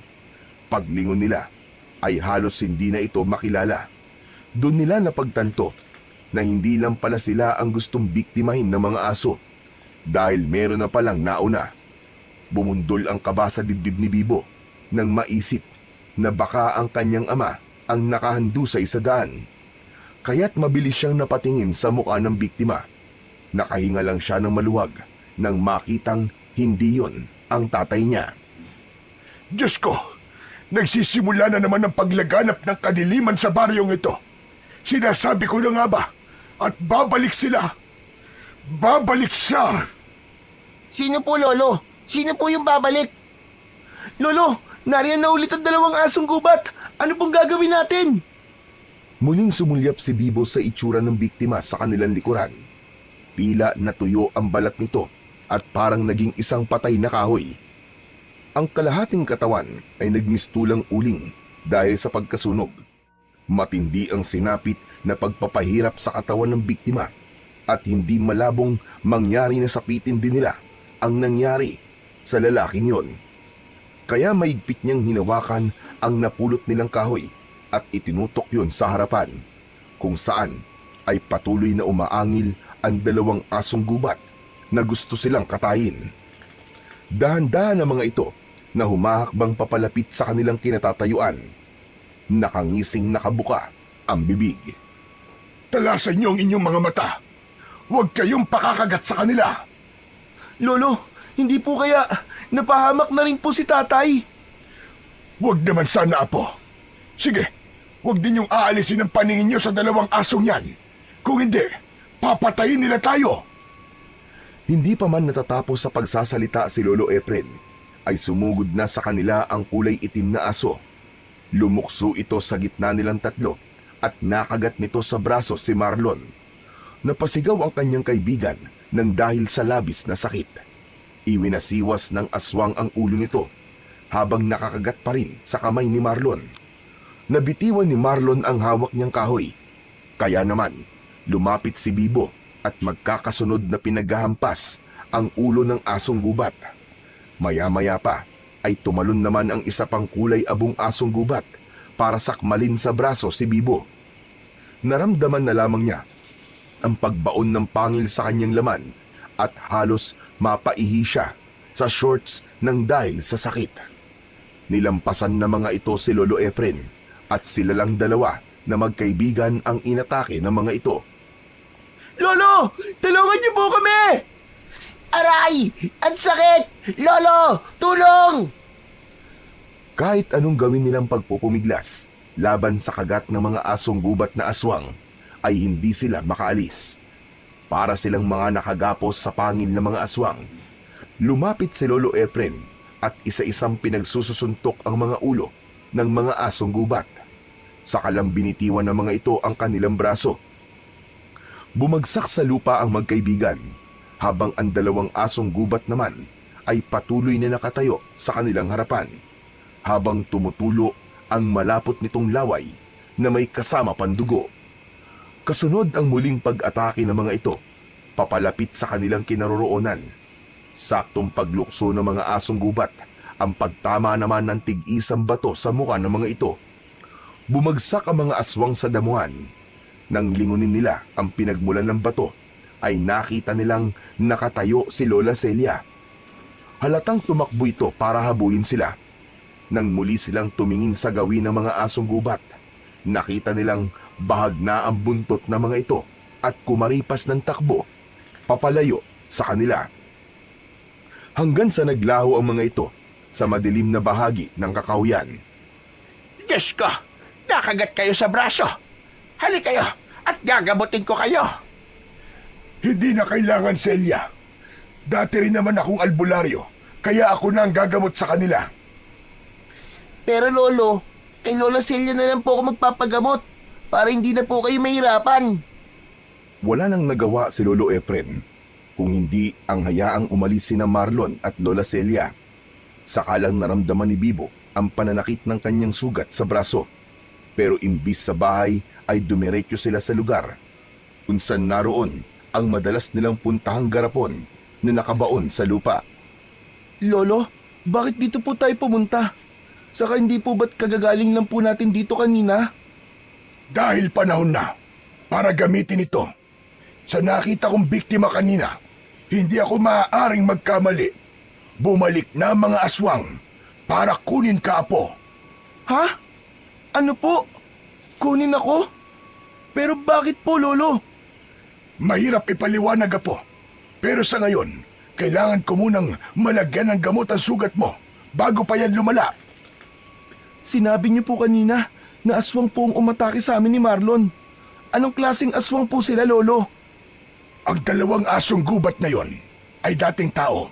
Speaker 1: Paglingon nila ay halos hindi na ito makilala. Doon nila napagtanto na hindi lang pala sila ang gustong biktimahin ng mga aso, dahil meron na palang nauna. Bumundol ang kaba sa dibdib ni Bibo nang maisip na baka ang kanyang ama ang nakahandusay sa daan. Kaya't mabilis siyang napatingin sa mukha ng biktima. Nakahinga lang siya ng maluwag nang makitang hindi yon ang tatay niya.
Speaker 2: Diyos ko! Nagsisimula na naman ang paglaganap ng kadiliman sa baryong ito. Sinasabi ko na nga ba? At babalik sila! Babalik siya!
Speaker 3: Sino po, Lolo? Sino po yung babalik? Lolo, nariyan na ulit ang dalawang asong gubat. Ano pong gagawin natin?
Speaker 1: Muling sumulyap si Bibo sa itsura ng biktima sa kanilang likuran. Tila natuyo ang balat nito at parang naging isang patay na kahoy. Ang kalahating katawan ay nagmistulang uling dahil sa pagkasunog. Matindi ang sinapit na pagpapahirap sa katawan ng biktima at hindi malabong mangyari na sapitin din nila ang nangyari sa lalaking yon. Kaya maigpit niyang hinawakan ang napulot nilang kahoy at itinutok yon sa harapan, kung saan ay patuloy na umaangil ang dalawang asong gubat na gusto silang katayin. Dahan-dahan ang mga ito na humahakbang papalapit sa kanilang kinatatayuan. Nakangising nakabuka ang bibig.
Speaker 2: Talasan niyo ang inyong mga mata. Huwag kayong pakakagat sa kanila.
Speaker 3: Lolo, hindi po kaya napahamak na rin po si tatay?
Speaker 2: Huwag naman sana, Apo. Sige, huwag din yung aalisin ang paningin niyo sa dalawang asong yan. Kung hindi, papatayin nila tayo.
Speaker 1: Hindi pa man natatapos sa pagsasalita si Lolo Efren, ay sumugod na sa kanila ang kulay itim na aso. Lumukso ito sa gitna nilang tatlo at nakagat nito sa braso si Marlon. Napasigaw ang kanyang kaibigan nang dahil sa labis na sakit. Iwinasiwas ng aswang ang ulo nito habang nakakagat pa rin sa kamay ni Marlon. Nabitiwan ni Marlon ang hawak niyang kahoy. Kaya naman, lumapit si Bibo at magkakasunod na pinaghahampas ang ulo ng asong gubat. Maya-maya pa ay tumalon naman ang isa pang kulay abong asong gubat para sakmalin sa braso si Bibo. Naramdaman na lamang niya ang pagbaon ng pangil sa kanyang laman at halos mapaihi siya sa shorts ng dahil sa sakit. Nilampasan na mga ito si Lolo Efren at sila lang dalawa na magkaibigan ang inatake ng mga ito.
Speaker 3: Lolo, tulungan niyo po kami! Aray! Ang sakit! Lolo, tulong!
Speaker 1: Kahit anong gawin nilang pagpupumiglas laban sa kagat ng mga asong gubat na aswang, ay hindi sila makaalis. Para silang mga nakagapos sa pangil ng mga aswang. Lumapit si Lolo Efren at isa-isang pinagsususuntok ang mga ulo ng mga asong gubat. Saka lang binitiwan ng mga ito ang kanilang braso. Bumagsak sa lupa ang magkaibigan, habang ang dalawang asong gubat naman ay patuloy na nakatayo sa kanilang harapan, habang tumutulo ang malapot nitong laway na may kasama pandugo. Kasunod ang muling pag-atake ng mga ito, papalapit sa kanilang kinaroroonan. Saktong paglukso ng mga asong gubat, ang pagtama naman ng tig-isang bato sa mukha ng mga ito. Bumagsak ang mga aswang sa damuhan. Nang lingunin nila ang pinagmulan ng bato, ay nakita nilang nakatayo si Lola Celia. Halatang tumakbo ito para habulin sila. Nang muli silang tumingin sa gawin ng mga asong gubat, nakita nilang bahag na ang buntot ng mga ito at kumaripas ng takbo, papalayo sa kanila. Hanggang sa naglaho ang mga ito sa madilim na bahagi ng kakahuyan.
Speaker 4: Diyos ko, nakagat kayo sa braso. Hali kayo at gagamutin ko kayo.
Speaker 2: Hindi na kailangan, Celia. Dati rin naman akong albularyo, kaya ako na ang gagamot sa kanila.
Speaker 3: Pero Lolo, kay Lola Celia na lang po ako magpapagamot para hindi na po kayo mahirapan.
Speaker 1: Wala nang nagawa si Lolo Efren kung hindi ang hayaang umalis sina Marlon at Lola Celia. Sakalang naramdaman ni Bibo ang pananakit ng kanyang sugat sa braso. Pero imbis sa bahay ay dumiretso sila sa lugar kung saan naroon ang madalas nilang puntahang garapon na nakabaon sa lupa. Lolo, bakit dito po tayo pumunta? Saka hindi po ba't kagagaling lang po natin dito kanina?
Speaker 2: Dahil panahon na para gamitin ito. Sa nakita kong biktima kanina, hindi ako maaaring magkamali. Bumalik na ang mga aswang para kunin ka, Apo.
Speaker 1: Ha? Ano po? Kunin ako? Pero bakit po, Lolo?
Speaker 2: Mahirap ipaliwanag, Apo. Pero sa ngayon, kailangan ko munang malagyan ng gamot ang sugat mo bago pa yan lumala.
Speaker 1: Sinabi niyo po kanina na aswang po ang umatake sa amin ni Marlon. Anong klaseng aswang po sila, Lolo?
Speaker 2: Ang dalawang asong gubat na yon ay dating tao.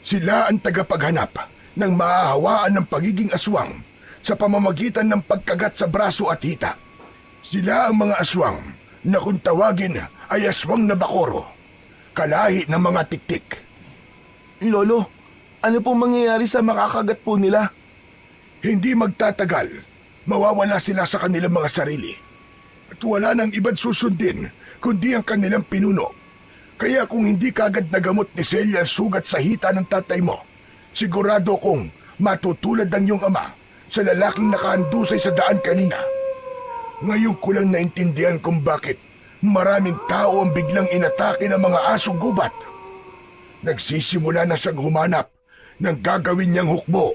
Speaker 2: Sila ang tagapaghanap ng mahahawaan ng pagiging aswang sa pamamagitan ng pagkagat sa braso at hita. Sila ang mga aswang na kung tawagin ay aswang na bakoro, kalahi ng mga tiktik.
Speaker 1: Lolo, ano pong mangyayari sa makakagat po nila?
Speaker 2: Hindi magtatagal, mawawala sila sa kanilang mga sarili. At wala nang ibang susundin kundi ang kanilang pinuno. Kaya kung hindi kagad nagamot ni Celia ang sugat sa hita ng tatay mo, sigurado kong matutulad ang iyong ama sa lalaking nakahandusay sa daan kanina. Ngayon ko lang naintindihan kung bakit maraming tao ang biglang inatake ng mga asong gubat. Nagsisimula na siyang humanap ng gagawin niyang hukbo.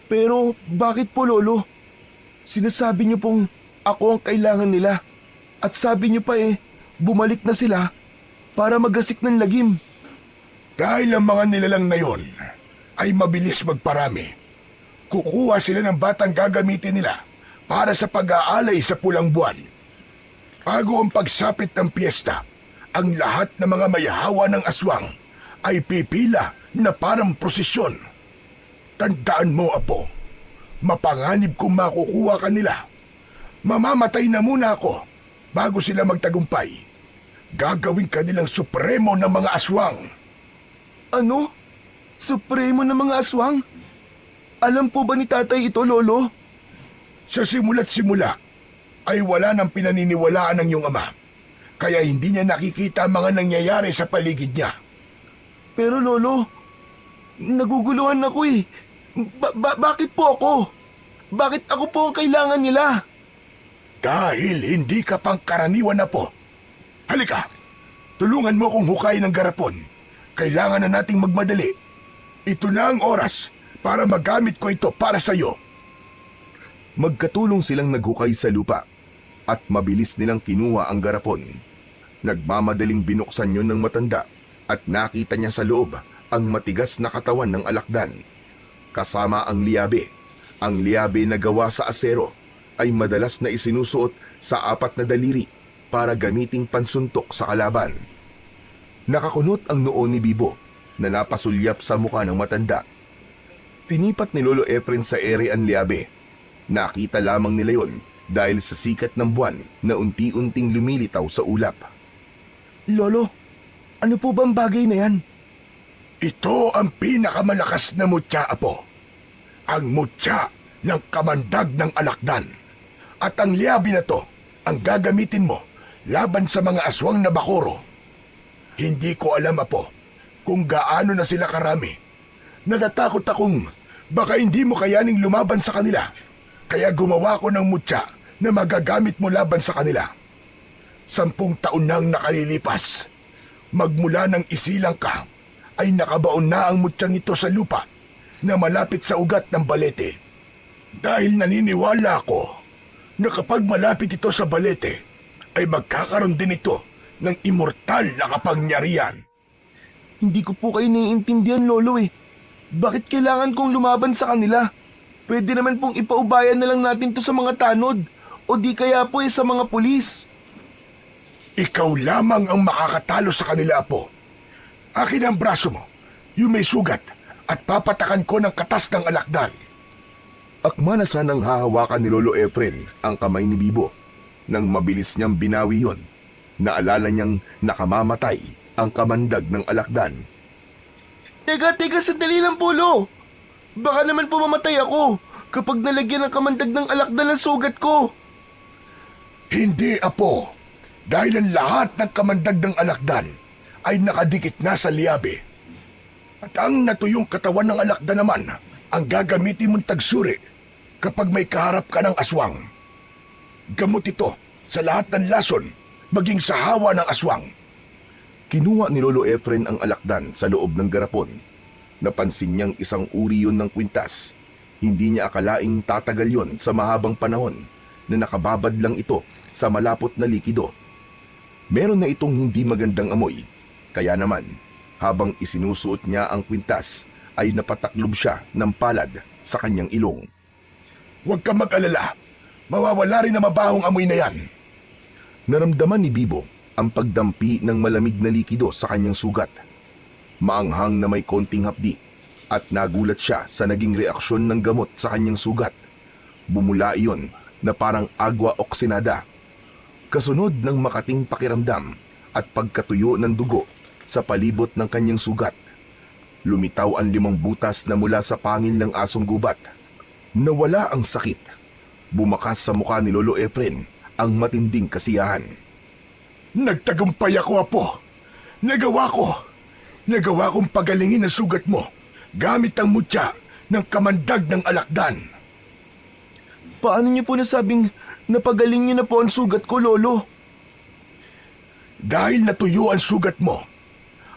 Speaker 1: Pero bakit po, Lolo? Sinasabi niyo pong ako ang kailangan nila. At sabi niyo pa bumalik na sila para magasik ng lagim.
Speaker 2: Dahil ang mga nilalang na yon ay mabilis magparami. Kukuha sila ng batang gagamitin nila para sa pag-aalay sa pulang buwan. Bago ang pagsapit ng piyesta, ang lahat ng mga mayahawa ng aswang ay pipila na parang prosesyon. Tandaan mo, Apo, mapanganib kung makukuha ka nila. Mamamatay na muna ako bago sila magtagumpay. Gagawin ka nilang supremo ng mga aswang.
Speaker 1: Ano? Supremo ng mga aswang? Alam po ba ni tatay ito, Lolo?
Speaker 2: Sa simula't simula ay wala nang pinaniniwalaan ng iyong ama. Kaya hindi niya nakikita ang mga nangyayari sa paligid niya.
Speaker 1: Pero Lolo, naguguluhan ako Bakit po ako? Bakit ako po ang kailangan nila?
Speaker 2: Dahil hindi ka pangkaraniwan na po. Halika, tulungan mo akong hukayin ng garapon. Kailangan na nating magmadali. Ito na ang oras para magamit ko ito para sa iyo.
Speaker 1: Magkatulong silang naghukay sa lupa at mabilis nilang kinuha ang garapon. Nagmamadaling binuksan yun ng matanda at nakita niya sa loob ang matigas na katawan ng alakdan. Kasama ang liyabe. Ang liyabe na gawa sa asero ay madalas na isinusuot sa 4 na daliri para gamiting pansuntok sa kalaban. Nakakunot ang noo ni Bibo na napasulyap sa mukha ng matanda. Sinipat ni Lolo Efren sa ere ang liyabe. Nakita lamang nila yon dahil sa sikat ng buwan na unti-unting lumilitaw sa ulap. Lolo, ano po bang bagay na yan?
Speaker 2: Ito ang pinakamalakas na mutya, Apo. Ang mutya ng kamandag ng alakdan. At ang liyabi na to ang gagamitin mo laban sa mga aswang na bakoro. Hindi ko alam, Apo, kung gaano na sila karami. Natatakot akong baka hindi mo kayaning lumaban sa kanila. Kaya gumawa ko ng mutya na magagamit mo laban sa kanila. 10 taon nang nakalilipas. Magmula ng isilang ka, ay nakabaon na ang mutyang ito sa lupa na malapit sa ugat ng balete. Dahil naniniwala ako na kapag malapit ito sa balete, ay magkakaroon din ito ng immortal na kapangyarihan.
Speaker 1: Hindi ko po kayo naiintindihan, Lolo eh. Bakit kailangan kong lumaban sa kanila? Pwede naman pong ipaubayan na lang natin to sa mga tanod o di kaya po sa mga pulis.
Speaker 2: Ikaw lamang ang makakatalo sa kanila, Apo. Akin ang braso mo, yung may sugat, at papatakan ko ng katas ng alakdan.
Speaker 1: Akma na sanang hahawakan ni Lolo Efren ang kamay ni Bibo nang mabilis niyang binawi yon. Naalala niyang nakamamatay ang kamandag ng alakdan. Teka, sandali lang po, Lo. Baka naman po mamatay ako kapag nalagyan ng kamandag ng alakdan ang sugat ko.
Speaker 2: Hindi, Apo. Dahil ang lahat ng kamandag ng alakdan ay nakadikit na sa liabe. At ang natuyong katawan ng alakdan naman ang gagamitin mong tagsuri kapag may kaharap ka ng aswang. Gamot ito sa lahat ng lason, maging sa hawa ng aswang.
Speaker 1: Kinuha ni Lolo Efren ang alakdan sa loob ng garapon. Napansin niyang isang uri yun ng kwintas. Hindi niya akalaing tatagal yon sa mahabang panahon na nakababad lang ito sa malapot na likido. Meron na itong hindi magandang amoy. Kaya naman, habang isinusuot niya ang kwintas, ay napataklob siya ng palad sa kanyang ilong.
Speaker 2: Huwag ka mag-alala. Mawawala rin na mabahong amoy na yan.
Speaker 1: Naramdaman ni Bibo ang pagdampi ng malamig na likido sa kanyang sugat. Maanghang na may konting hapdi at nagulat siya sa naging reaksyon ng gamot sa kanyang sugat. Bumula iyon na parang agwa oksinada. Kasunod ng makating pakiramdam at pagkatuyo ng dugo sa palibot ng kanyang sugat. Lumitaw ang 5 butas na mula sa pangil ng asong gubat. Nawala ang sakit. Bumakas sa mukha ni Lolo Efren ang matinding kasiyahan.
Speaker 2: Nagtagumpay ako, Apo. Nagawa kong pagalingin ang sugat mo gamit ang mutya ng kamandag ng alakdan.
Speaker 1: Paano niyo po nasabing napagaling niyo na po ang sugat ko, Lolo?
Speaker 2: Dahil natuyo ang sugat mo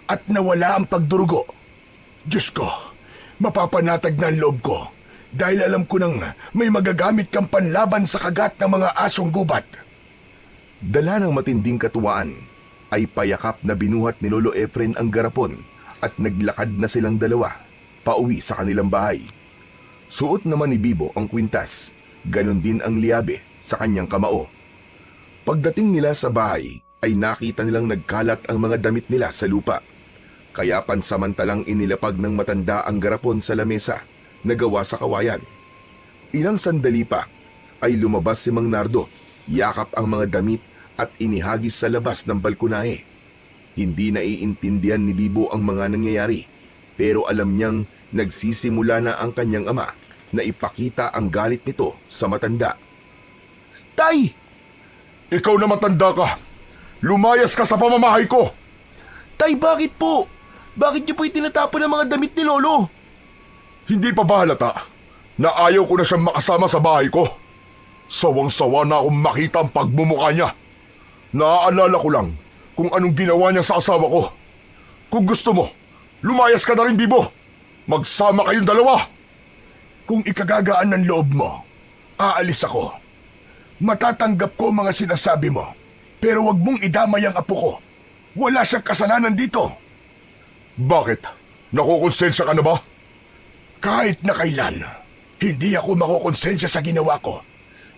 Speaker 2: at nawala ang pagdurugo. Diyos ko, mapapanatag na ang loob ko dahil alam ko nang may magagamit kang panlaban sa kagat ng mga asong gubat.
Speaker 1: Dala ng matinding katuwaan, ay payakap na binuhat ni Lolo Efren ang garapon at naglakad na silang dalawa pauwi sa kanilang bahay. Suot naman ni Bibo ang kwintas, ganon din ang liabe sa kanyang kamao. Pagdating nila sa bahay, ay nakita nilang nagkalat ang mga damit nila sa lupa. Kaya pansamantalang inilapag ng matanda ang garapon sa lamesa na gawa sa kawayan. Ilang sandali pa ay lumabas si Mang Nardo, yakap ang mga damit at inihagis sa labas ng balkonahe. Hindi naiintindihan ni Bibo ang mga nangyayari, pero alam niyang nagsisimula na ang kanyang ama na ipakita ang galit nito sa matanda. Tay!
Speaker 2: Ikaw na matanda ka! Lumayas ka sa pamamahay ko!
Speaker 1: Tay, bakit po? Bakit niyo po itinatapon ang mga damit ni Lolo?
Speaker 2: Hindi pa ba halata na ayaw ko na siyang makasama sa bahay ko? Sawang-sawa na akong makita ang pagmumukha niya. Naaalala ko lang kung anong ginawa niya sa asawa ko. Kung gusto mo, lumayas ka na rin, Bibo. Magsama kayong dalawa. Kung ikagagaan ng loob mo, aalis ako. Matatanggap ko mga sinasabi mo, pero wag mong idamay ang apo ko. Wala siyang kasalanan dito. Bakit? Nakukonsensya ka na ba? Kahit na kailan, hindi ako makukonsensya sa ginawa ko.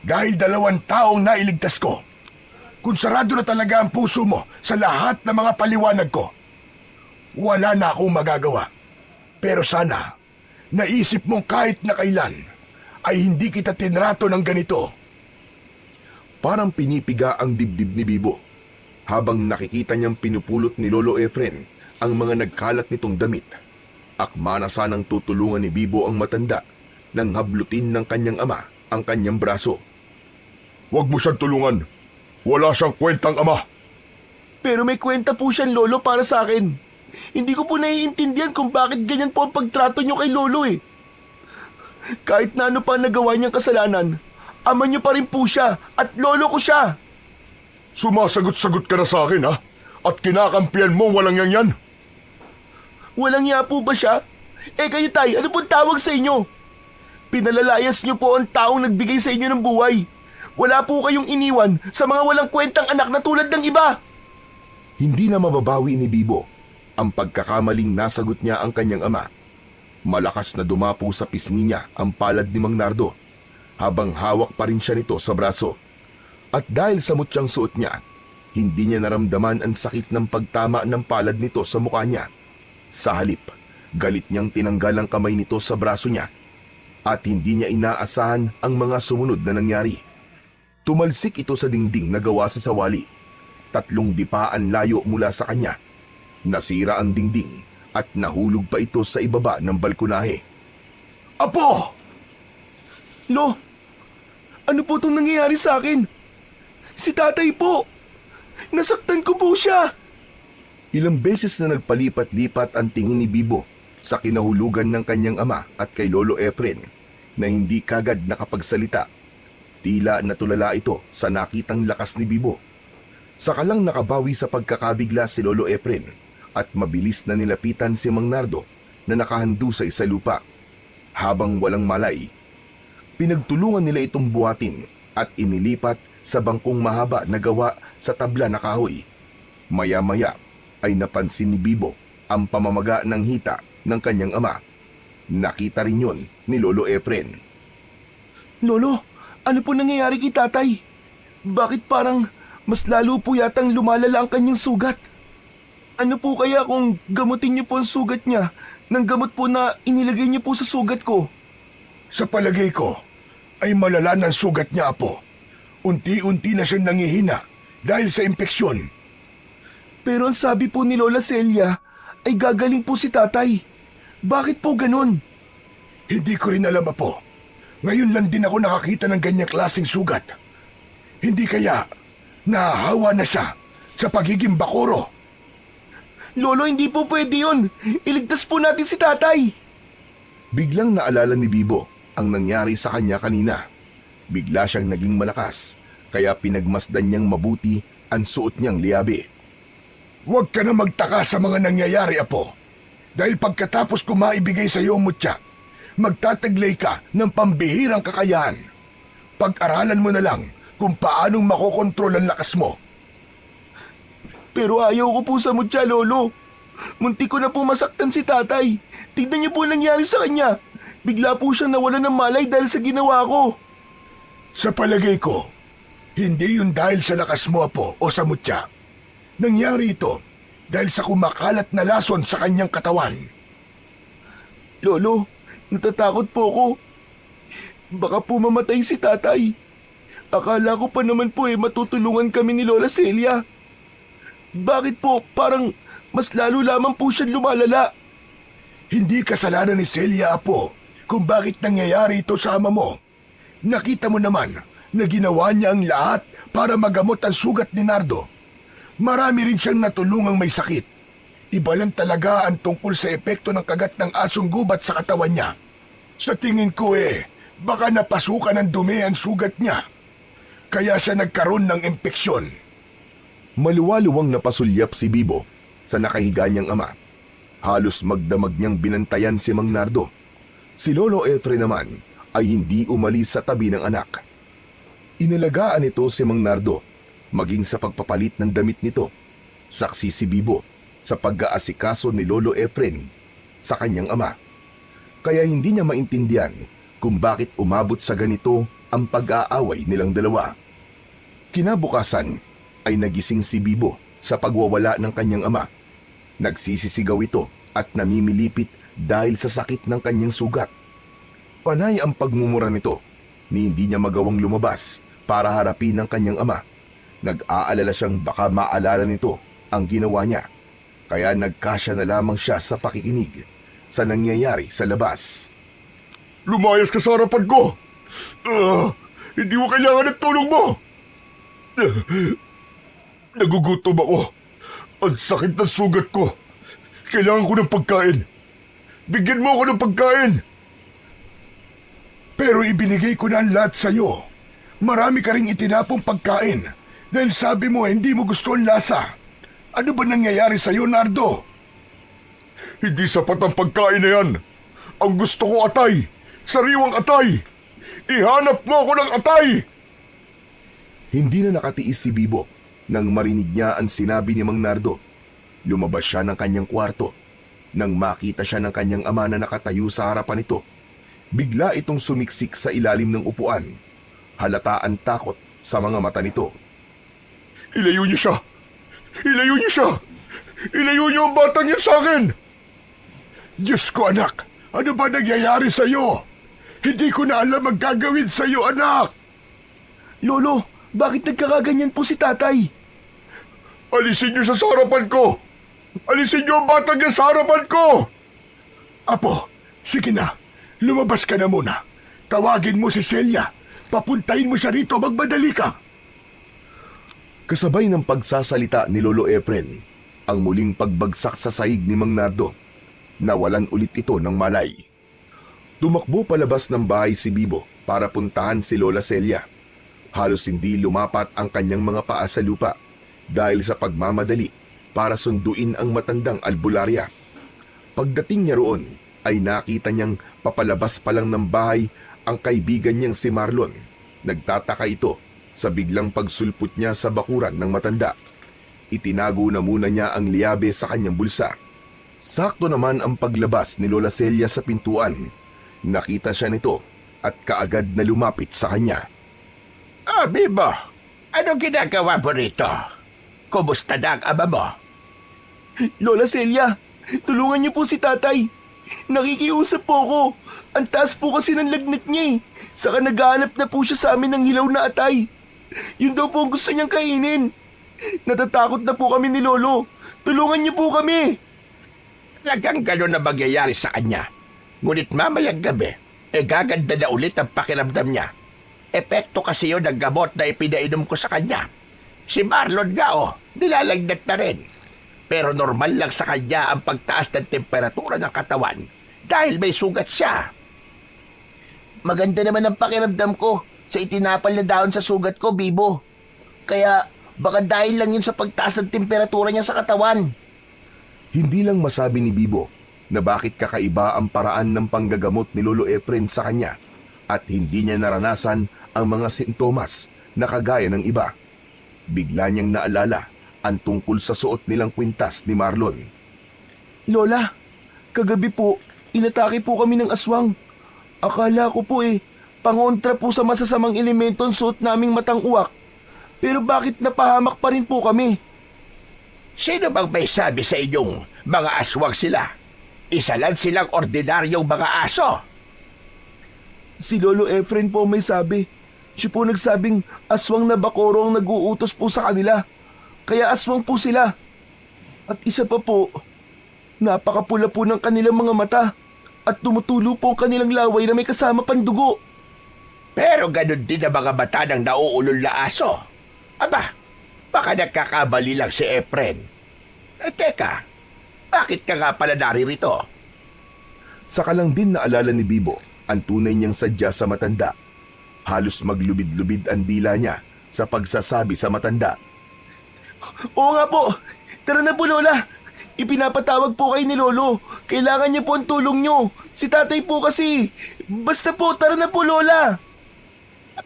Speaker 2: Dahil 2 taong nailigtas ko. Kung sarado na talaga ang puso mo sa lahat ng mga paliwanag ko, wala na akong magagawa. Pero sana, naisip mong kahit na kailan, ay hindi kita tinrato ng ganito.
Speaker 1: Parang pinipiga ang dibdib ni Bibo habang nakikita niyang pinupulot ni Lolo Efren ang mga nagkalat nitong damit. Akma na sanang tutulungan ni Bibo ang matanda nang hablutin ng kanyang ama ang kanyang braso.
Speaker 2: Huwag mo siyang tulungan. Wala siyang kwentang ama.
Speaker 1: Pero may kwenta po siyang lolo para sa akin. Hindi ko po naiintindihan kung bakit ganyan po ang pagtrato niyo kay lolo eh. Kahit na ano pa nagawa niyang kasalanan, ama niyo pa rin po siya at lolo ko siya.
Speaker 2: Sumasagot-sagot ka na sa akin, ha? At kinakampihan mo walang yan.
Speaker 1: Walang iya po ba siya? Eh kayo tay, ano pong tawag sa inyo? Pinalalayas niyo po ang taong nagbigay sa inyo ng buhay. Wala po kayong iniwan sa mga walang kwentang anak na tulad ng iba.
Speaker 5: Hindi na mababawi ni Bibo ang pagkakamaling nasagot niya ang kanyang ama. Malakas na dumapo sa pisngi niya ang palad ni Mang Nardo habang hawak pa rin siya nito sa braso. At dahil sa mutyang suot niya, hindi niya naramdaman ang sakit ng pagtama ng palad nito sa mukha niya. Sa halip, galit niyang tinanggal ang kamay nito sa braso niya at hindi niya inaasahan ang mga sumunod na nangyari. Tumalsik ito sa dingding na gawa sa sawali. 3 dipaan layo mula sa kanya. Nasira ang dingding at nahulog pa ito sa ibaba ng balkonahe.
Speaker 2: Apo!
Speaker 1: Lo, ano po itong nangyayari sa akin? Si tatay po! Nasaktan ko po siya!
Speaker 5: Ilang beses na nagpalipat-lipat ang tingin ni Bibo sa kinahulugan ng kanyang ama at kay Lolo Efren na hindi kagad nakapagsalita. Tila natulala ito sa nakitang lakas ni Bibo. Saka lang nakabawi sa pagkakabigla si Lolo Efren at mabilis na nilapitan si Mang Nardo na nakahandusay sa lupa. Habang walang malay, pinagtulungan nila itong buhatin at inilipat sa bangkong mahaba na gawa sa tabla na kahoy. Maya-maya ay napansin ni Bibo ang pamamaga ng hita ng kanyang ama. Nakita rin yon ni Lolo Efren.
Speaker 1: Lolo, ano po nangyayari kay tatay? Bakit parang mas lalo po yatang lumalala ang kanyang sugat? Ano po kaya kung gamutin niyo po ang sugat niya ng gamot po na inilagay niyo po sa sugat ko?
Speaker 2: Sa palagay ko, ay malala ng sugat niya, Apo. Unti-unti na siyang nangihina dahil sa impeksyon.
Speaker 1: Pero ang sabi po ni Lola Celia ay gagaling po si tatay. Bakit po ganun?
Speaker 2: Hindi ko rin alam, Apo. Ngayon lang din ako nakakita ng ganyang klaseng sugat. Hindi kaya nahahawa na siya sa pagiging bakuro.
Speaker 1: Lolo, hindi po pwede yun. Iligtas po natin si tatay.
Speaker 5: Biglang naalala ni Bibo ang nangyari sa kanya kanina. Bigla siyang naging malakas, kaya pinagmasdan niyang mabuti ang suot niyang liyabe.
Speaker 2: Huwag ka na magtaka sa mga nangyayari, Apo. Dahil pagkatapos ko maibigay sa iyo ang mutya, magtataglay ka ng pambihirang kakayahan. Pag-aralan mo na lang kung paanong makokontrol ang lakas mo.
Speaker 1: Pero ayaw ko po sa mutya, Lolo. Munti ko na po masaktan si tatay. Tignan niyo po ang nangyari sa kanya. Bigla po siyang nawalan ng malay dahil sa ginawa ko.
Speaker 2: Sa palagay ko, hindi yun dahil sa lakas mo, Apo, o sa mutya. Nangyari ito dahil sa kumakalat na lason sa kanyang katawan.
Speaker 1: Lolo, natatakot po ako. Baka po mamatay si tatay. Akala ko pa naman po matutulungan kami ni Lola Celia. Bakit po parang mas lalo lamang po siyang lumalala?
Speaker 2: Hindi kasalanan ni Celia, Apo, kung bakit nangyayari ito sa ama mo. Nakita mo naman na ginawa niya ang lahat para magamot ang sugat ni Nardo. Marami rin siyang natulungang may sakit. Iba lang talaga ang tungkol sa epekto ng kagat ng asong gubat sa katawan niya. Sa tingin ko baka napasukan ng dumi ang sugat niya. Kaya siya nagkaroon ng impeksyon.
Speaker 5: Maluwaluwang napasulyap si Bibo sa nakahiga niyang ama. Halos magdamag niyang binantayan si Mang Nardo. Si Lolo Efren naman ay hindi umalis sa tabi ng anak. Inalagaan nito si Mang Nardo, maging sa pagpapalit ng damit nito. Saksi si Bibo sa pag-aasikaso ni Lolo Efren sa kanyang ama. Kaya hindi niya maintindihan kung bakit umabot sa ganito ang pag-aaway nilang dalawa. Kinabukasan ay nagising si Bibo sa pagwawala ng kanyang ama. Nagsisisigaw ito at namimilipit dahil sa sakit ng kanyang sugat. Panay ang pagmumura nito ni hindi niya magawang lumabas para harapin ang kanyang ama. Nag-aalala siyang baka maalala nito ang ginawa niya. Kaya nagkasya na lamang siya sa pakikinig sa nangyayari sa labas.
Speaker 2: Lumayas ka sa harapan ko! Hindi mo kailangan ng tulong mo! Nagugutom ako Ang sakit ng sugat ko. Kailangan ko ng pagkain. Bigyan mo ako ng pagkain. Pero ibinigay ko na ang lahat sa'yo. Marami ka ring itinapong pagkain dahil sabi mo hindi mo gusto ang lasa. Ano ba nangyayari sa'yo, Nardo? Hindi sapat ang pagkain na yan. Ang gusto ko atay. Sariwang atay. Ihanap mo ako ng atay.
Speaker 5: Hindi na nakatiis si Bibo nang marinig niya ang sinabi ni Mang Nardo. Lumabas siya ng kanyang kwarto. Nang makita siya ng kanyang ama na nakatayo sa harapan nito, bigla itong sumiksik sa ilalim ng upuan. Halata ang takot sa mga mata nito.
Speaker 2: Ilayo niyo siya. Ilayo niyo siya. Ilayo niyo ang batang yan sa akin. Diyos ko, anak. Ano ba nangyayari sa'yo? Hindi ko na alam ang gagawin sa'yo, anak.
Speaker 1: Lolo, bakit nagkakaganyan po si tatay?
Speaker 2: Alisin niyo siya sa harapan ko. Alisin niyo ang batang yan sa harapan ko. Apo, sige na. Lumabas ka na muna. Tawagin mo si Celia. Papuntahin mo siya rito. Magmadali ka.
Speaker 5: Kasabay ng pagsasalita ni Lolo Efren, ang muling pagbagsak sa sahig ni Mang Nardo. Nawalan ulit ito ng malay. Tumakbo palabas ng bahay si Bibo para puntahan si Lola Celia. Halos hindi lumapat ang kanyang mga paa sa lupa dahil sa pagmamadali para sunduin ang matandang albularya. Pagdating niya roon ay nakita niyang papalabas pa lang ng bahay ang kaibigan niyang si Marlon. Nagtataka ito sa biglang pagsulpot niya sa bakuran ng matanda. Itinago na muna niya ang liyabe sa kanyang bulsa. Sakto naman ang paglabas ni Lola Celia sa pintuan. Nakita siya nito at kaagad na lumapit sa kanya.
Speaker 4: Bibo, anong ginagawa mo rito? Kumusta na ang ama mo?
Speaker 1: Lola Celia, tulungan niyo po si tatay. Nakikiusap po ako. Ang taas po kasi ng lagnat niya eh. Saka naghahanap na po siya sa amin ng hilaw na atay. Yun daw po ang gusto niyang kainin. Natatakot na po kami ni Lolo. Tulungan niyo po kami.
Speaker 4: Talagang gano'n na magyayari sa kanya. Ngunit mamayang gabi, gaganda na ulit ang pakiramdam niya. Epekto kasi yun ng gamot na ipinainom ko sa kanya. Si Marlon nga nilalagnat na rin. Pero normal lang sa kanya ang pagtaas ng temperatura ng katawan dahil may sugat siya.
Speaker 3: Maganda naman ang pakiramdam ko sa itinapal na dahon sa sugat ko, Bibo. Kaya baka dahil lang yun sa pagtaas ng temperatura niya sa katawan.
Speaker 5: Hindi lang masabi ni Bibo na bakit kakaiba ang paraan ng panggagamot ni Lolo Efren sa kanya at hindi niya naranasan ang mga sintomas na kagaya ng iba. Bigla niyang naalala ang tungkol sa suot nilang kwintas ni Marlon.
Speaker 1: Lola, kagabi po, inatake po kami ng aswang. Akala ko po pangontra po sa masasamang elemento ang suot naming matang uwak. Pero bakit napahamak pa rin po kami?
Speaker 4: Sino bang may sabi sa inyong mga aswang sila? Isa lang silang ordinaryong mga aso.
Speaker 1: Si Lolo Efren po may sabi. Siya po nagsabing aswang na bakoro ang nag-uutos po sa kanila. Kaya aswang po sila. At isa pa po, napakapula po ng kanilang mga mata at tumutulo po ang kanilang laway na may kasama pandugo.
Speaker 4: Pero ganun din ang mga mata ng nauulol na aso. Aba, baka nagkakamali lang si Efren. Teka, bakit ka nga pala naririto?
Speaker 5: Saka lang din naalala ni Bibo ang tunay niyang sadya sa matanda. Halos maglubid-lubid ang dila niya sa pagsasabi sa matanda.
Speaker 1: Oo nga po, tara na po Lola. Ipinapatawag po kayo ni Lolo. Kailangan niya po ang tulong niyo. Si tatay po kasi. Basta po, tara na po Lola.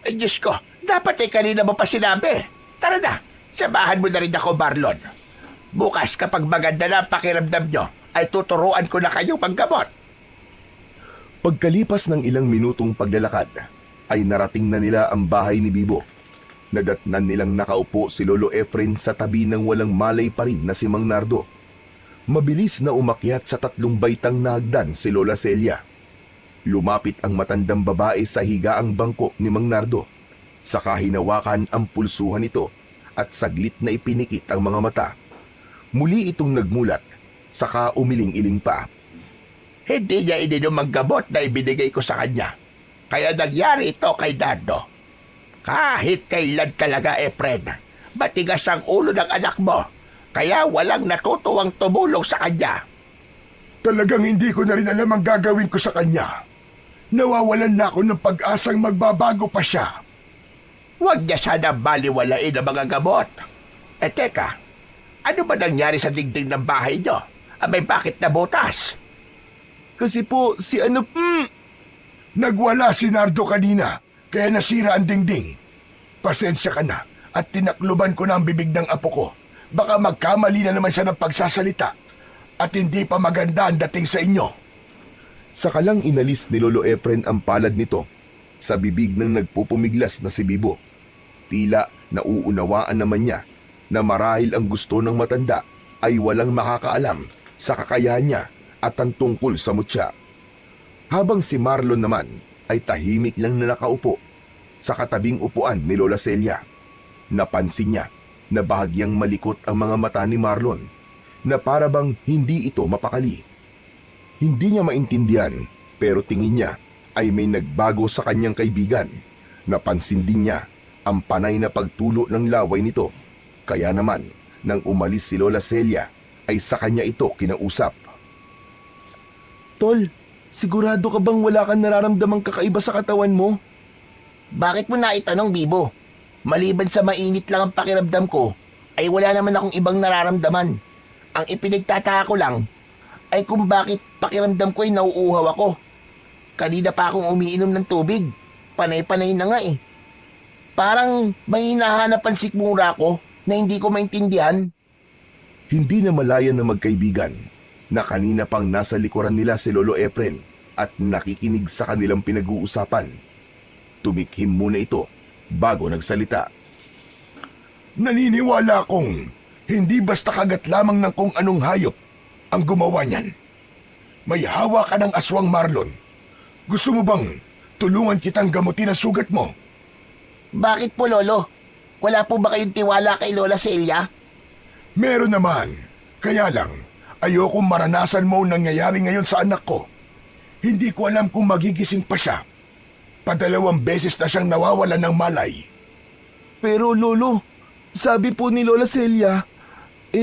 Speaker 4: Ay, Diyos ko, dapat kanina mo pa sinabi. Tara na, samahan mo na rin ako, Marlon. Bukas kapag maganda na ang pakiramdam nyo, ay tuturuan ko na kayong manggamot.
Speaker 5: Pagkalipas ng ilang minutong paglalakad, ay narating na nila ang bahay ni Bibo. Nadatnan nilang nakaupo si Lolo Efren sa tabi ng walang malay pa rin na si Mang Nardo. Mabilis na umakyat sa 3 baitang na hagdan si Lola Celia. Lumapit ang matandang babae sa higaang bangko ni Mang Nardo. Saka hinawakan ang pulsuhan nito at saglit na ipinikit ang mga mata. Muli itong nagmulat, saka umiling-iling pa.
Speaker 4: Hindi niya ininom ang gamot na ibinigay ko sa kanya. Kaya nangyari ito kay Nardo. Kahit kailan talaga, Efren, matigas ang ulo ng anak mo. Kaya walang natutuwang tumulong sa kanya.
Speaker 2: Talagang hindi ko na rin alam ang gagawin ko sa kanya. Nawawalan na ako ng pag-asang magbabago pa siya.
Speaker 4: Huwag niya sana baliwalain ang mga gamot. Teka, ano ba nangyari sa dingding ng bahay niyo? Abay, bakit nabutas?
Speaker 1: Kasi po, si ano...
Speaker 2: Nagwala si Nardo kanina, kaya nasira ang dingding. Pasensya ka na at tinakluban ko na ang bibig ng apo ko. Baka magkamali na naman siya ng pagsasalita at hindi pa maganda ang dating sa inyo.
Speaker 5: Sakalang inalis ni Lolo Efren ang palad nito sa bibig ng nagpupumiglas na si Bibo. Tila nauunawaan naman niya na marahil ang gusto ng matanda ay walang makakaalam sa kakayahan niya at ang tungkol sa mutya. Habang si Marlon naman ay tahimik lang na nakaupo sa katabing upuan ni Lola Celia. Napansin niya na bahagyang malikot ang mga mata ni Marlon na para bang hindi ito mapakali. Hindi niya maintindihan pero tingin niya ay may nagbago sa kanyang kaibigan. Napansin din niya ang panay na pagtulo ng laway nito. Kaya naman, nang umalis si Lola Celia, ay sa kanya ito kinausap.
Speaker 1: Tol, sigurado ka bang wala kang nararamdamang kakaiba sa katawan mo?
Speaker 3: Bakit mo naitanong, Bibo? Maliban sa mainit lang ang pakiramdam ko, ay wala naman akong ibang nararamdaman. Ang ipinagtataka ko lang ay kung bakit pakiramdam ko ay nauuhaw ako. Kanina pa akong umiinom ng tubig. Panay-panay na nga eh. Parang may hinahanap ang sikmura ko na hindi ko maintindihan.
Speaker 5: Hindi na malaya na magkaibigan na kanina pang nasa likuran nila si Lolo Efren at nakikinig sa kanilang pinag-uusapan. Tumikhim muna ito bago nagsalita.
Speaker 2: Naniniwala akong hindi basta kagat lamang ng kung anong hayop ang gumawa niyan. May hawa ka ng aswang, Marlon. Gusto mo bang tulungan kitang gamutin ang sugat mo?
Speaker 3: Bakit po, Lolo? Wala po ba kayong tiwala kay Lola Celia?
Speaker 2: Meron naman. Kaya lang, ayokong maranasan mo ang nangyayari ngayon sa anak ko. Hindi ko alam kung magigising pa siya. Padalawang beses na siyang nawawalan ng malay.
Speaker 1: Pero Lolo, sabi po ni Lola Celia,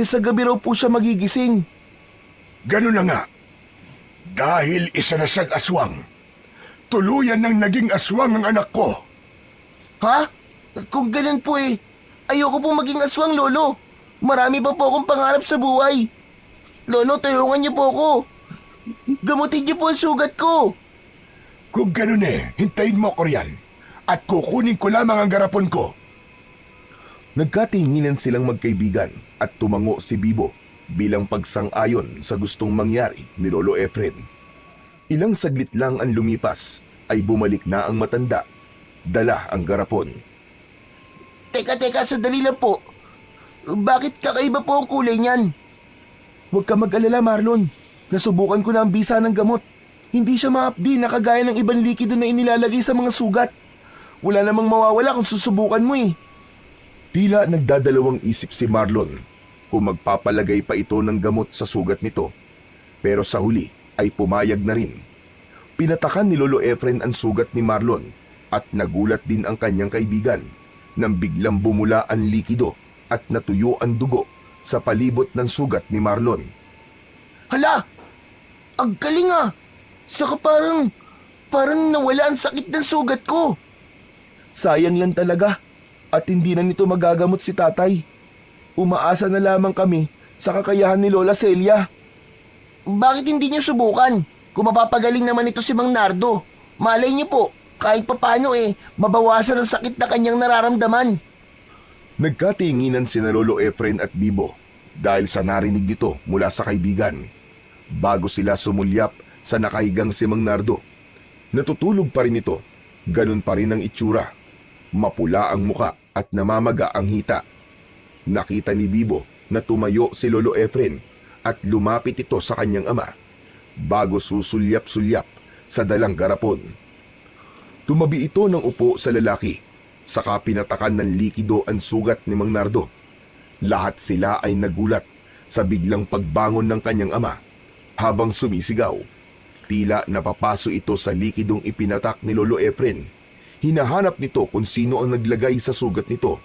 Speaker 1: sa gabi raw po siya magigising.
Speaker 2: Ganun na nga. Dahil isa na siyang aswang. Tuluyan nang naging aswang ang anak ko.
Speaker 3: Ha? Kung ganun po ayoko pong maging aswang, Lolo. Marami pa po akong pangarap sa buhay. Lolo, tulungan niyo po ako. Gamutin niyo po ang sugat ko.
Speaker 2: Kung ganun hintayin mo ko riyan. At kukunin ko lamang ang garapon ko.
Speaker 5: Nagkatinginan silang magkaibigan at tumango si Bibo bilang pagsang-ayon sa gustong mangyari ni Lolo Efren. Ilang saglit lang ang lumipas ay bumalik na ang matanda. Dala ang garapon.
Speaker 3: Teka, sandali lang po. Bakit kakaiba po ang kulay niyan?
Speaker 1: Huwag ka mag-alala, Marlon. Nasubukan ko na ang bisa ng gamot. Hindi siya maapdi na kagaya ng ibang likido na inilalagay sa mga sugat. Wala namang mawawala kung susubukan mo
Speaker 5: Tila nagdadalawang isip si Marlon kung magpapalagay pa ito ng gamot sa sugat nito. Pero sa huli ay pumayag na rin. Pinatakan ni Lolo Efren ang sugat ni Marlon at nagulat din ang kanyang kaibigan nang biglang bumula ang likido at natuyo ang dugo sa palibot ng sugat ni Marlon.
Speaker 3: Hala! Ang galing Saka parang nawala ang sakit ng sugat ko.
Speaker 1: Sayang lang talaga. At hindi na nito magagamot si tatay. Umaasa na lamang kami sa kakayahan ni Lola Celia.
Speaker 3: Bakit hindi niyo subukan? Kung mapapagaling naman ito si Mang Nardo. Malay niyo po, kahit papano mabawasan ang sakit na kanyang nararamdaman.
Speaker 5: Nagkatinginan sina Lolo Efren at Bibo dahil sa narinig nito mula sa kaibigan. Bago sila sumulyap sa nakahigang si Mang Nardo. Natutulog pa rin ito, ganun pa rin ang itsura. Mapula ang muka at namamaga ang hita. Nakita ni Bibo na tumayo si Lolo Efren at lumapit ito sa kanyang ama bago susulyap-sulyap sa dalang garapon. Tumabi ito ng upo sa lalaki, saka pinatakan ng likido ang sugat ni Mang Nardo. Lahat sila ay nagulat sa biglang pagbangon ng kanyang ama habang sumisigaw. Tila napapaso ito sa likidong ipinatak ni Lolo Efren. Hinahanap nito kung sino ang naglagay sa sugat nito.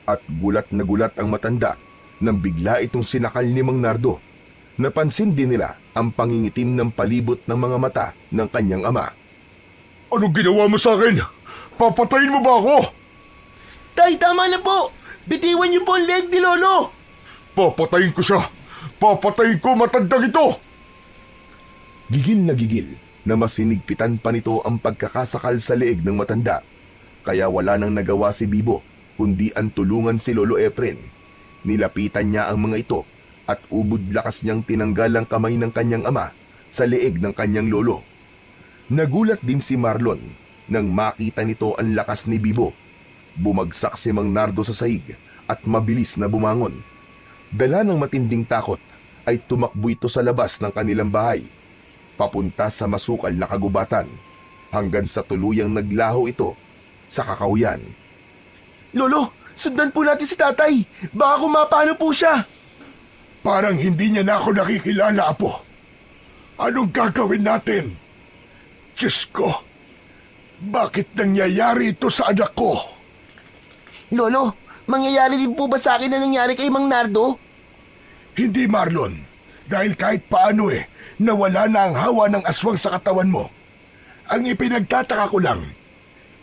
Speaker 5: At gulat na gulat ang matanda Nang bigla itong sinakal ni Mang Nardo, napansin din nila ang pangingitim ng palibot ng mga mata ng kanyang ama.
Speaker 2: Anong ginawa mo sa akin? Papatayin mo ba ako?
Speaker 3: Tay, tama na po! Bitiwan niyo po ang leg ni Lolo!
Speaker 2: Papatayin ko siya! Papatayin ko matandang ito!
Speaker 5: Gigil na masinigpitan pa nito ang pagkakasakal sa leeg ng matanda. Kaya wala nang nagawa si Bibo, kundi ang tulungan si Lolo Efren. Nilapitan niya ang mga ito at ubod lakas niyang tinanggal ang kamay ng kanyang ama sa leeg ng kanyang lolo. Nagulat din si Marlon nang makita nito ang lakas ni Bibo. Bumagsak si Mang Nardo sa sahig at mabilis na bumangon. Dala ng matinding takot ay tumakbo ito sa labas ng kanilang bahay, papunta sa masukal na kagubatan, hanggang sa tuluyang naglaho ito sa kakawyan.
Speaker 1: Lolo, sundan po natin si tatay. Baka kumapano po siya.
Speaker 2: Parang hindi niya na ako nakikilala, Apo. Anong gagawin natin? Diyos ko, bakit nangyayari ito sa anak ko?
Speaker 3: Lolo, mangyayari din po ba sa akin na nangyari kay Mang Nardo?
Speaker 2: Hindi, Marlon. Dahil kahit paano nawala na ang hawa ng aswang sa katawan mo. Ang ipinagtataka ko lang,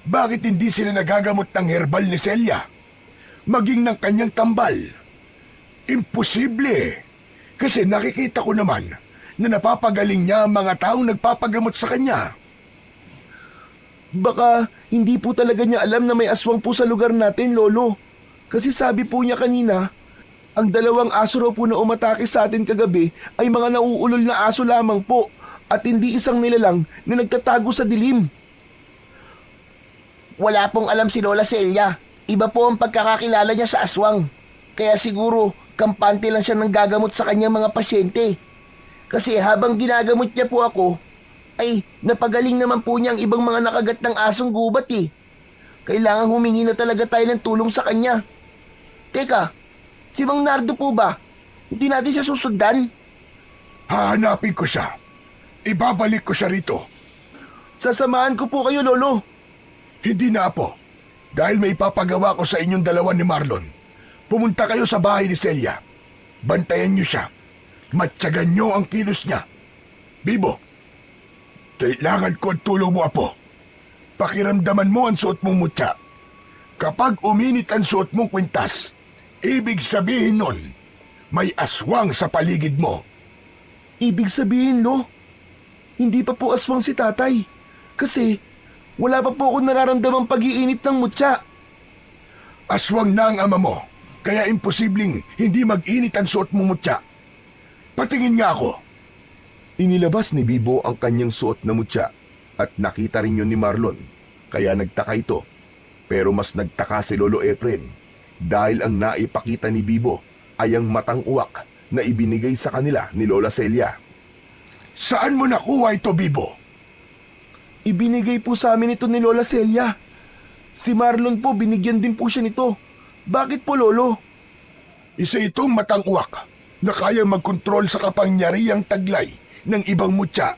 Speaker 2: bakit hindi sila nagagamot ng herbal ni Celia? Maging ng kanyang tambal. Imposible. Kasi nakikita ko naman na napapagaling niya ang mga taong nagpapagamot sa kanya.
Speaker 1: Baka hindi po talaga niya alam na may aswang po sa lugar natin, Lolo. Kasi sabi po niya kanina, ang 2 aso raw po na umatake sa atin kagabi ay mga nauulol na aso lamang po at hindi isang nilalang na nagtatago sa dilim.
Speaker 3: Wala pong alam si Lola Celia. Iba po ang pagkakakilala niya sa aswang. Kaya siguro, kampante lang siya ng gagamot sa kanyang mga pasyente. Kasi habang ginagamot niya po ako, ay napagaling naman po niya ang ibang mga nakagat ng asong gubat eh. Kailangan humingi na talaga tayo ng tulong sa kanya. Teka, si Mang Nardo po ba? Hindi natin siya susundan?
Speaker 2: Hahanapin ko siya. Ibabalik ko siya rito.
Speaker 1: Sasamahan ko po kayo, Lolo.
Speaker 2: Hindi na, Apo. Dahil may ipapagawa ko sa inyong 2 ni Marlon. Pumunta kayo sa bahay ni Celia. Bantayan niyo siya. Matyagan niyo ang kilos niya. Bibo, kailangan ko ang tulong mo, Apo. Pakiramdaman mo ang suot mong mutya. Kapag uminit ang suot mong kwintas, ibig sabihin nun, may aswang sa paligid mo.
Speaker 1: Ibig sabihin, Lo, hindi pa po aswang si tatay. Kasi wala pa po ako nararamdamang pag-iinit ng mutya.
Speaker 2: Aswang na ang ama mo, kaya imposibleng hindi mag-init ang suot mong mutya. Patingin nga ako.
Speaker 5: Inilabas ni Bibo ang kanyang suot na mutya at nakita rin yun ni Marlon, kaya nagtaka ito. Pero mas nagtaka si Lolo Efren dahil ang naipakita ni Bibo ay ang matang uwak na ibinigay sa kanila ni Lola Celia.
Speaker 2: Saan mo nakuha ito, Bibo?
Speaker 1: Ibinigay po sa amin ito ni Lola Celia. Si Marlon po, binigyan din po siya nito. Bakit po, Lolo?
Speaker 2: Isa itong matang uwak na kayang magkontrol sa kapangyarihang taglay ng ibang mutya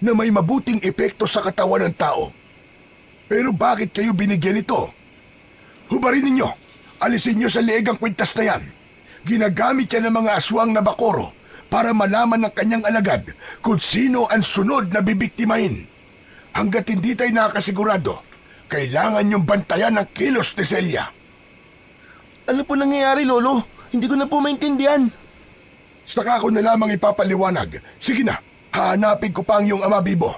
Speaker 2: na may mabuting epekto sa katawan ng tao. Pero bakit kayo binigyan ito? Hubarin ninyo, alisin nyo sa leeg ang kwintas na yan. Ginagamit yan ng mga aswang na bakoro para malaman ng kanyang alagad kung sino ang sunod na bibiktimahin. Hanggat hindi tayo nakakasigurado, kailangan nyong bantayan ang kilos ni Celia.
Speaker 1: Ano po nangyayari, Lolo? Hindi ko na po maintindihan.
Speaker 2: Saka ako na lamang ipapaliwanag. Sige na, hahanapin ko pa ang iyong ama, Bibo.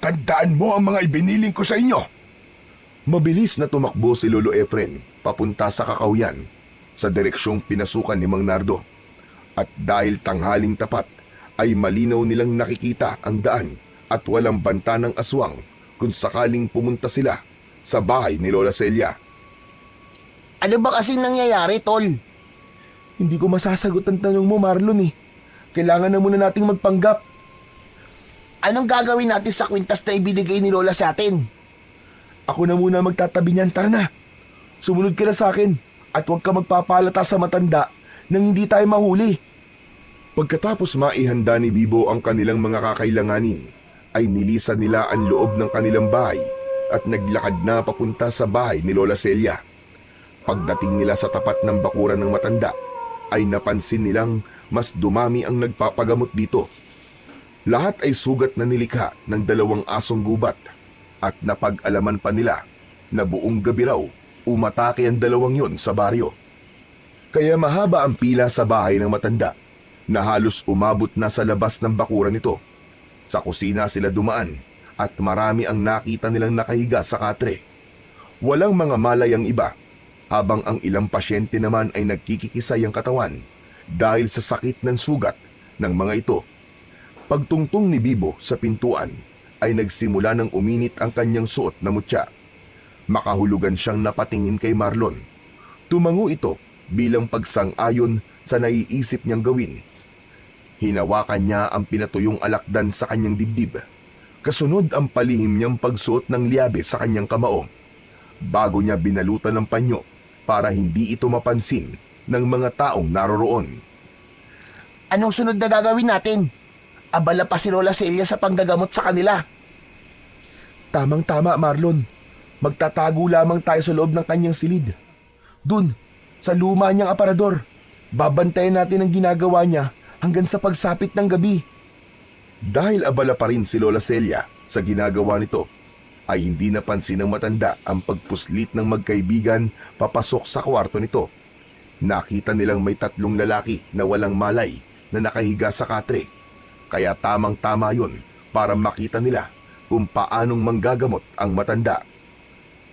Speaker 2: Tandaan mo ang mga ibiniling ko sa inyo.
Speaker 5: Mabilis na tumakbo si Lolo Efren papunta sa kakawyan sa direksyong pinasukan ni Mang Nardo. At dahil tanghaling tapat ay malinaw nilang nakikita ang daan at walang banta ng aswang kung sakaling pumunta sila sa bahay ni Lola Celia.
Speaker 3: Ano ba kasi nangyayari, Tol?
Speaker 1: Hindi ko masasagot ang tanong mo, Marlon eh. Kailangan na muna nating magpanggap.
Speaker 3: Anong gagawin natin sa kwintas na ibinigay ni Lola sa atin?
Speaker 1: Ako na muna magtatabi niyan, tara na. Sumunod ka na sa akin at huwag ka magpapalata sa matanda nang hindi tayo mahuli.
Speaker 5: Pagkatapos maihanda ni Bibo ang kanilang mga kakailanganin, ay nilisan nila ang loob ng kanilang bahay at naglakad na papunta sa bahay ni Lola Celia. Pagdating nila sa tapat ng bakuran ng matanda, ay napansin nilang mas dumami ang nagpapagamot dito. Lahat ay sugat na nilikha ng 2 asong gubat at napag-alaman pa nila na buong gabi raw umatake ang 2 yon sa baryo. Kaya mahaba ang pila sa bahay ng matanda na halos umabot na sa labas ng bakuran nito. Sa kusina sila dumaan at marami ang nakita nilang nakahiga sa katre. Walang mga malay ang iba, habang ang ilang pasyente naman ay nagkikikisay ang katawan dahil sa sakit ng sugat ng mga ito. Pagtungtong ni Bibo sa pintuan ay nagsimula ng uminit ang kanyang suot na mutya. Makahulugan siyang napatingin kay Marlon. Tumango ito bilang pagsang-ayon sa naiisip niyang gawin. Hinawakan niya ang pinatuyong alakdan sa kanyang dibdib. Kasunod ang palihim niyang pagsuot ng liabe sa kanyang kamao. Bago niya binalutan ng panyo para hindi ito mapansin ng mga taong naroroon.
Speaker 3: Anong sunod na gagawin natin? Abala pa si Lola Celia sa panggagamot sa kanila.
Speaker 1: Tamang-tama, Marlon. Magtatago lamang tayo sa loob ng kanyang silid. Dun, sa luma niyang aparador. Babantayan natin ang ginagawa niya hanggang sa pagsapit ng gabi.
Speaker 5: Dahil abala pa rin si Lola Celia sa ginagawa nito, ay hindi napansin ng matanda ang pagpuslit ng magkaibigan papasok sa kwarto nito. Nakita nilang may 3 lalaki na walang malay na nakahiga sa katre. Kaya tamang-tama yun para makita nila kung paanong manggagamot ang matanda.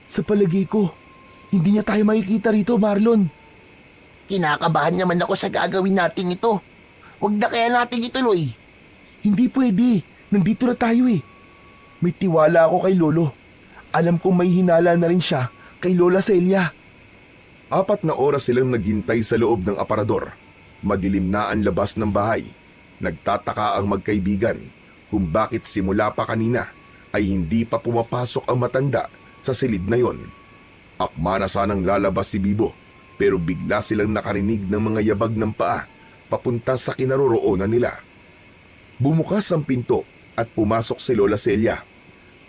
Speaker 1: Sa palagay ko, hindi niya tayo makikita rito, Marlon.
Speaker 3: Kinakabahan naman ako sa gagawin natin ito. Huwag na kaya natin ituloy.
Speaker 1: Hindi pwede. Nandito na tayo eh. May tiwala ako kay Lolo. Alam kong may hinala na rin siya kay Lola Celia.
Speaker 5: 4 na oras silang naghintay sa loob ng aparador. Madilim na ang labas ng bahay. Nagtataka ang magkaibigan kung bakit simula pa kanina ay hindi pa pumapasok ang matanda sa silid na yon. Akma na sanang lalabas si Bibo, pero bigla silang nakarinig ng mga yabag ng paa papunta sa kinaroroonan nila. Bumukas ang pinto at pumasok si Lola Celia.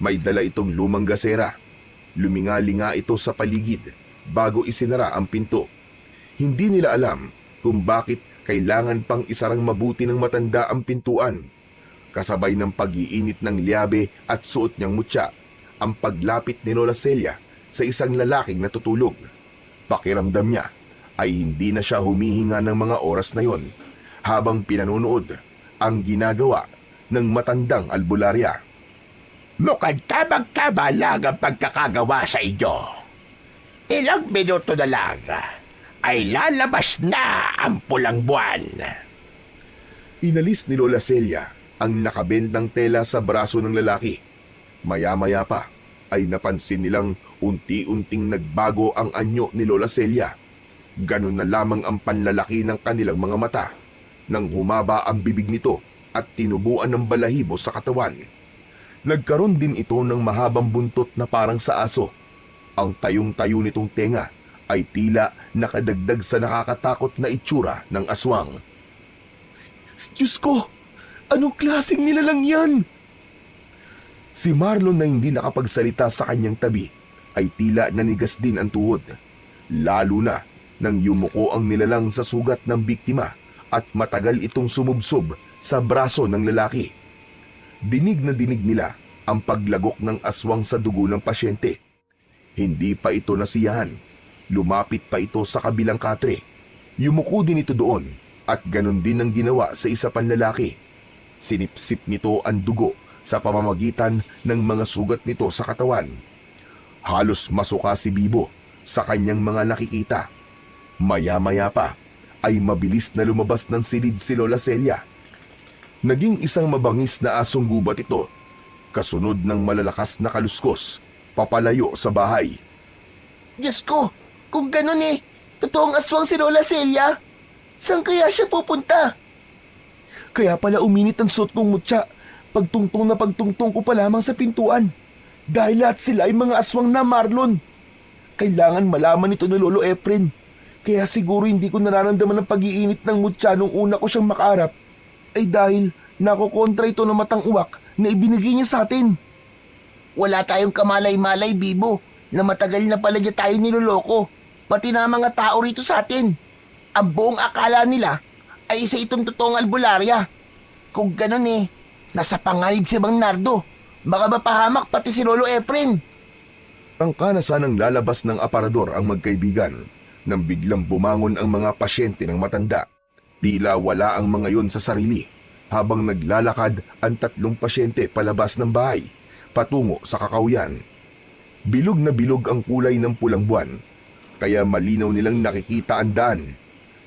Speaker 5: May dala itong lumang gasera. Luminga-linga ito sa paligid bago isinara ang pinto. Hindi nila alam kung bakit kailangan pang isarang mabuti ng matanda ang pintuan. Kasabay ng pag-iinit ng liabe at suot niyang mutya, ang paglapit ni Lola Celia sa isang lalaking natutulog. Pakiramdam niya ay hindi na siya humihinga ng mga oras na yon habang pinanonood ang ginagawa ng matandang albularya.
Speaker 4: Mukhang tamang-tama lang ang pagkakagawa sa inyo. Ilang minuto na lang ay lalabas na ang pulang buwan.
Speaker 5: Inalis ni Lola Celia ang nakabendang tela sa braso ng lalaki. Maya-maya pa ay napansin nilang unti-unting nagbago ang anyo ni Lola Celia. Ganun na lamang ang panlalaki ng kanilang mga mata nang humaba ang bibig nito at tinubuan ng balahibo sa katawan. Nagkaroon din ito ng mahabang buntot na parang sa aso. Ang tayong-tayo nitong tenga ay tila nakadagdag sa nakakatakot na itsura ng aswang.
Speaker 1: Diyos ko! Anong klaseng nilalang yan?
Speaker 5: Si Marlon na hindi nakapagsalita sa kanyang tabi ay tila nanigas din ang tuhod. Lalo na nang yumuko ang nilalang sa sugat ng biktima at matagal itong sumubsob sa braso ng lalaki. Dinig na dinig nila ang paglagok ng aswang sa dugo ng pasyente. Hindi pa ito nasiyahan. Lumapit pa ito sa kabilang katre. Yumuko din ito doon at ganun din ang ginawa sa isa pang lalaki. Sinipsip nito ang dugo sa pamamagitan ng mga sugat nito sa katawan. Halos masuka si Bibo sa kanyang mga nakikita. Maya-maya pa ay mabilis na lumabas ng silid si Lola Celia. Naging isang mabangis na asong gubat ito, kasunod ng malalakas na kaluskos, papalayo sa bahay.
Speaker 3: Diyos ko, kung ganun eh, totoong aswang si Lola Celia. Saan kaya siya pupunta?
Speaker 1: Kaya pala uminit ang suot kong mutya. Pagtungtong ko pa lamang sa pintuan. Dahil lahat sila ay mga aswang na, Marlon. Kailangan malaman ito ni Lolo Efren. Kaya siguro hindi ko nararamdaman ang pag-iinit ng mutya nung una ko siyang makaharap. Ay dahil nakokontra ito ng matang uwak na ibinigay niya sa atin.
Speaker 3: Wala tayong kamalay-malay, Bibo, na matagal na pala niya tayo niloloko. Pati na mga tao rito sa atin. Ang buong akala nila ay isa itong totoong albularya. Kung ganun nasa panganib si Mang Nardo. Baka mapahamak pati si Lolo Efren.
Speaker 5: Tangka na sanang lalabas ng aparador ang magkaibigan nang biglang bumangon ang mga pasyente ng matanda. Tila wala ang mga yon sa sarili habang naglalakad ang 3 pasyente palabas ng bahay patungo sa kakawyan. Bilog na bilog ang kulay ng pulang buwan kaya malinaw nilang nakikita ang daan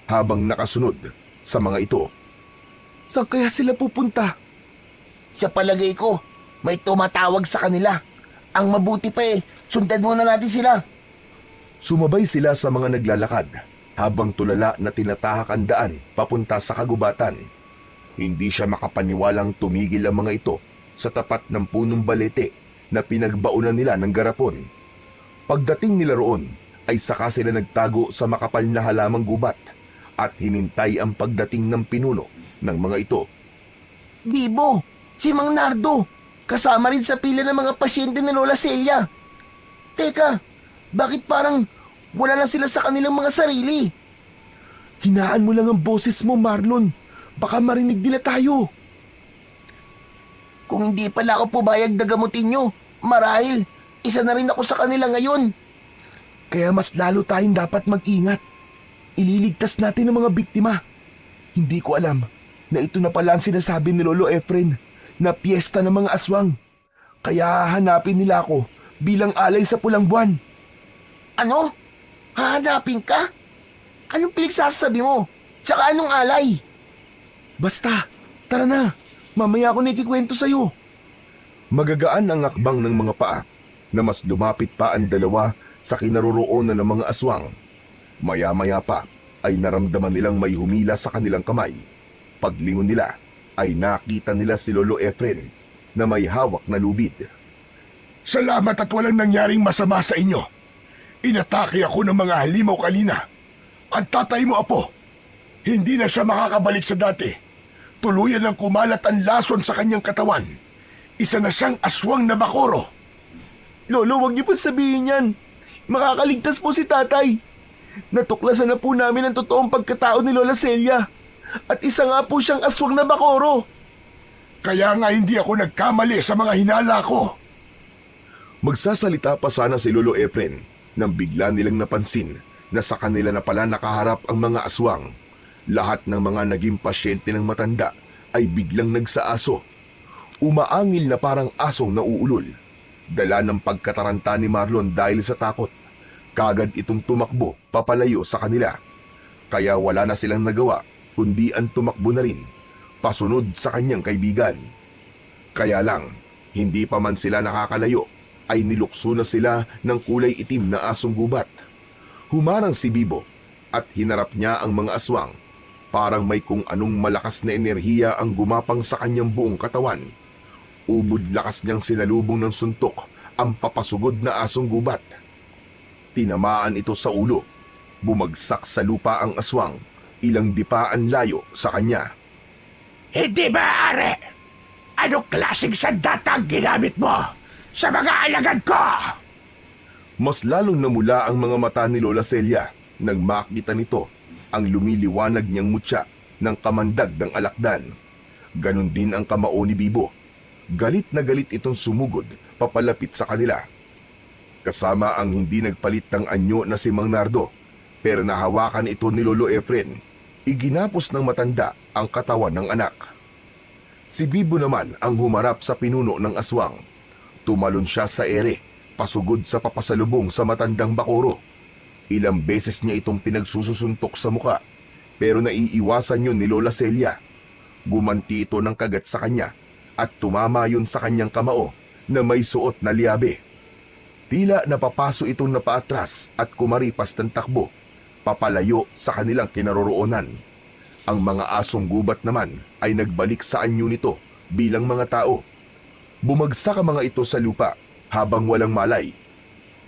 Speaker 5: habang nakasunod sa mga ito.
Speaker 1: Saan kaya sila pupunta?
Speaker 3: Sa palagay ko, may tumatawag sa kanila. Ang mabuti pa sundan muna natin sila.
Speaker 5: Sumabay sila sa mga naglalakad habang tulala na tinatahak ang daan papunta sa kagubatan. Hindi siya makapaniwalang tumigil ang mga ito sa tapat ng punong balete na pinagbaunan nila ng garapon. Pagdating nila roon ay saka sila nagtago sa makapal na halamang gubat at hinintay ang pagdating ng pinuno ng mga ito.
Speaker 3: Bibo, si Mang Nardo, kasama rin sa pila ng mga pasyente ni Lola Celia. Teka, bakit parang wala na sila sa kanilang mga sarili?
Speaker 1: Hinaan mo lang ang boses mo, Marlon. Baka marinig nila tayo.
Speaker 3: Kung hindi pala ako pubayag na gamutin nyo, marahil isa na rin ako sa kanila ngayon.
Speaker 1: Kaya mas lalo tayong dapat mag-ingat. Ililigtas natin ang mga biktima. Hindi ko alam na ito na pala ang sinasabi ni Lolo Efren na piyesta ng mga aswang. Kaya hanapin nila ako bilang alay sa pulang buwan.
Speaker 3: Ano? Hahanapin ka? Anong pinagsasabi mo? Tsaka anong alay?
Speaker 1: Basta, tara na. Mamaya ako nakikikwento sa'yo.
Speaker 5: Magagaan ang akbang ng mga paa na mas lumapit pa ang dalawa sa kinaroroonan ng mga aswang. Maya-maya pa ay naramdaman nilang may humila sa kanilang kamay. Paglingon nila ay nakita nila si Lolo Efren na may hawak na lubid.
Speaker 2: Salamat at walang nangyaring masama sa inyo. Inatake ako ng mga halimaw kanina. Ang tatay mo, Apo, hindi na siya makakabalik sa dati. Tuluyan ng kumalat ang lason sa kanyang katawan. Isa na siyang aswang na bakoro.
Speaker 1: Lolo, wag niyo pa sabihin yan. Makakaligtas po si tatay. Natuklasan na po namin ang totoong pagkatao ni Lola Celia. At isa nga po siyang aswang na bakoro.
Speaker 2: Kaya nga hindi ako nagkamali sa mga hinala ko.
Speaker 5: Magsasalita pa sana si Lolo Efren nang bigla nilang napansin na sa kanila na pala nakaharap ang mga aswang. Lahat ng mga naging pasyente ng matanda ay biglang nagsaaso. Umaangil na parang asong nauulol. Dala ng pagkataranta ni Marlon dahil sa takot. Kagad itong tumakbo papalayo sa kanila. Kaya wala na silang nagawa kundi ang tumakbo na rin pasunod sa kanyang kaibigan. Kaya lang, hindi pa man sila nakakalayo ay nilukso na sila ng kulay itim na asong gubat. Humarang si Bibo at hinarap niya ang mga aswang. Parang may kung anong malakas na enerhiya ang gumapang sa kanyang buong katawan. Ubod lakas niyang sinalubong ng suntok ang papasugod na asong gubat. Tinamaan ito sa ulo. Bumagsak sa lupa ang aswang, ilang dipaan layo sa kanya.
Speaker 4: Hindi ba, Are? Anong klaseng sandata ang ginamit mo sa mga alagad ko?
Speaker 5: Mas lalong namula ang mga mata ni Lola Celia nang makita nito ang lumiliwanag niyang mutya ng kamandag ng alakdan. Ganon din ang kamao ni Bibo. Galit na galit itong sumugod papalapit sa kanila. Kasama ang hindi nagpalit ng anyo na si Mang Nardo, pero nahawakan ito ni Lolo Efren. Iginapos ng matanda ang katawan ng anak. Si Bibo naman ang humarap sa pinuno ng aswang. Tumalon siya sa ere, pasugod sa papasalubong sa matandang bakoro. Ilang beses niya itong pinagsususuntok sa muka, pero naiiwasan yun ni Lola Celia. Gumanti ito ng kagat sa kanya at tumama yun sa kanyang kamao na may suot na liabe. Tila napapaso itong napaatras at kumaripas ng takbo, papalayo sa kanilang kinaroroonan. Ang mga asong gubat naman ay nagbalik sa anyo nito bilang mga tao. Bumagsak ang mga ito sa lupa habang walang malay.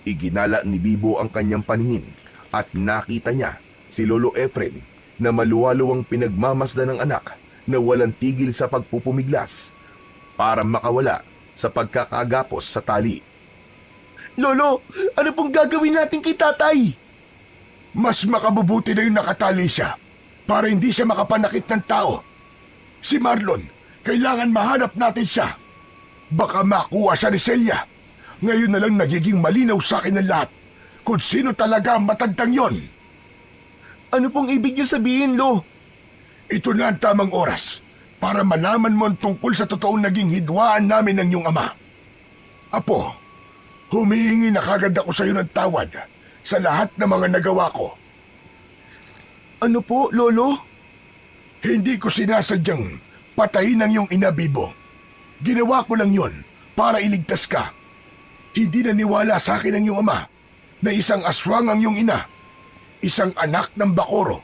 Speaker 5: Iginala ni Bibo ang kanyang paningin at nakita niya si Lolo Efren na maluwaluwang pinagmamasdan ng anak na walang tigil sa pagpupumiglas para makawala sa pagkakagapos sa tali.
Speaker 1: Lolo, ano pong gagawin natin kay tatay?
Speaker 2: Mas makabubuti na yung nakatali siya para hindi siya makapanakit ng tao. Si Marlon, kailangan mahanap natin siya. Baka makuha siya ni Celia. Ngayon na lang nagiging malinaw sa akin ng lahat kung sino talaga ang matandang yon.
Speaker 1: Ano pong ibig niyo sabihin, Lo?
Speaker 2: Ito na ang tamang oras para malaman mo ang tungkol sa totoong naging hidwaan namin ng iyong ama. Apo, humihingi na kagad ako sa iyo ng tawad sa lahat ng mga nagawa ko.
Speaker 1: Ano po, Lolo?
Speaker 2: Hindi ko sinasadyang patayin ang iyong ina, Bibo. Ginawa ko lang yon para iligtas ka. Hindi naniwala sa akin ang iyong ama na isang aswang ang iyong ina, isang anak ng Bakoro,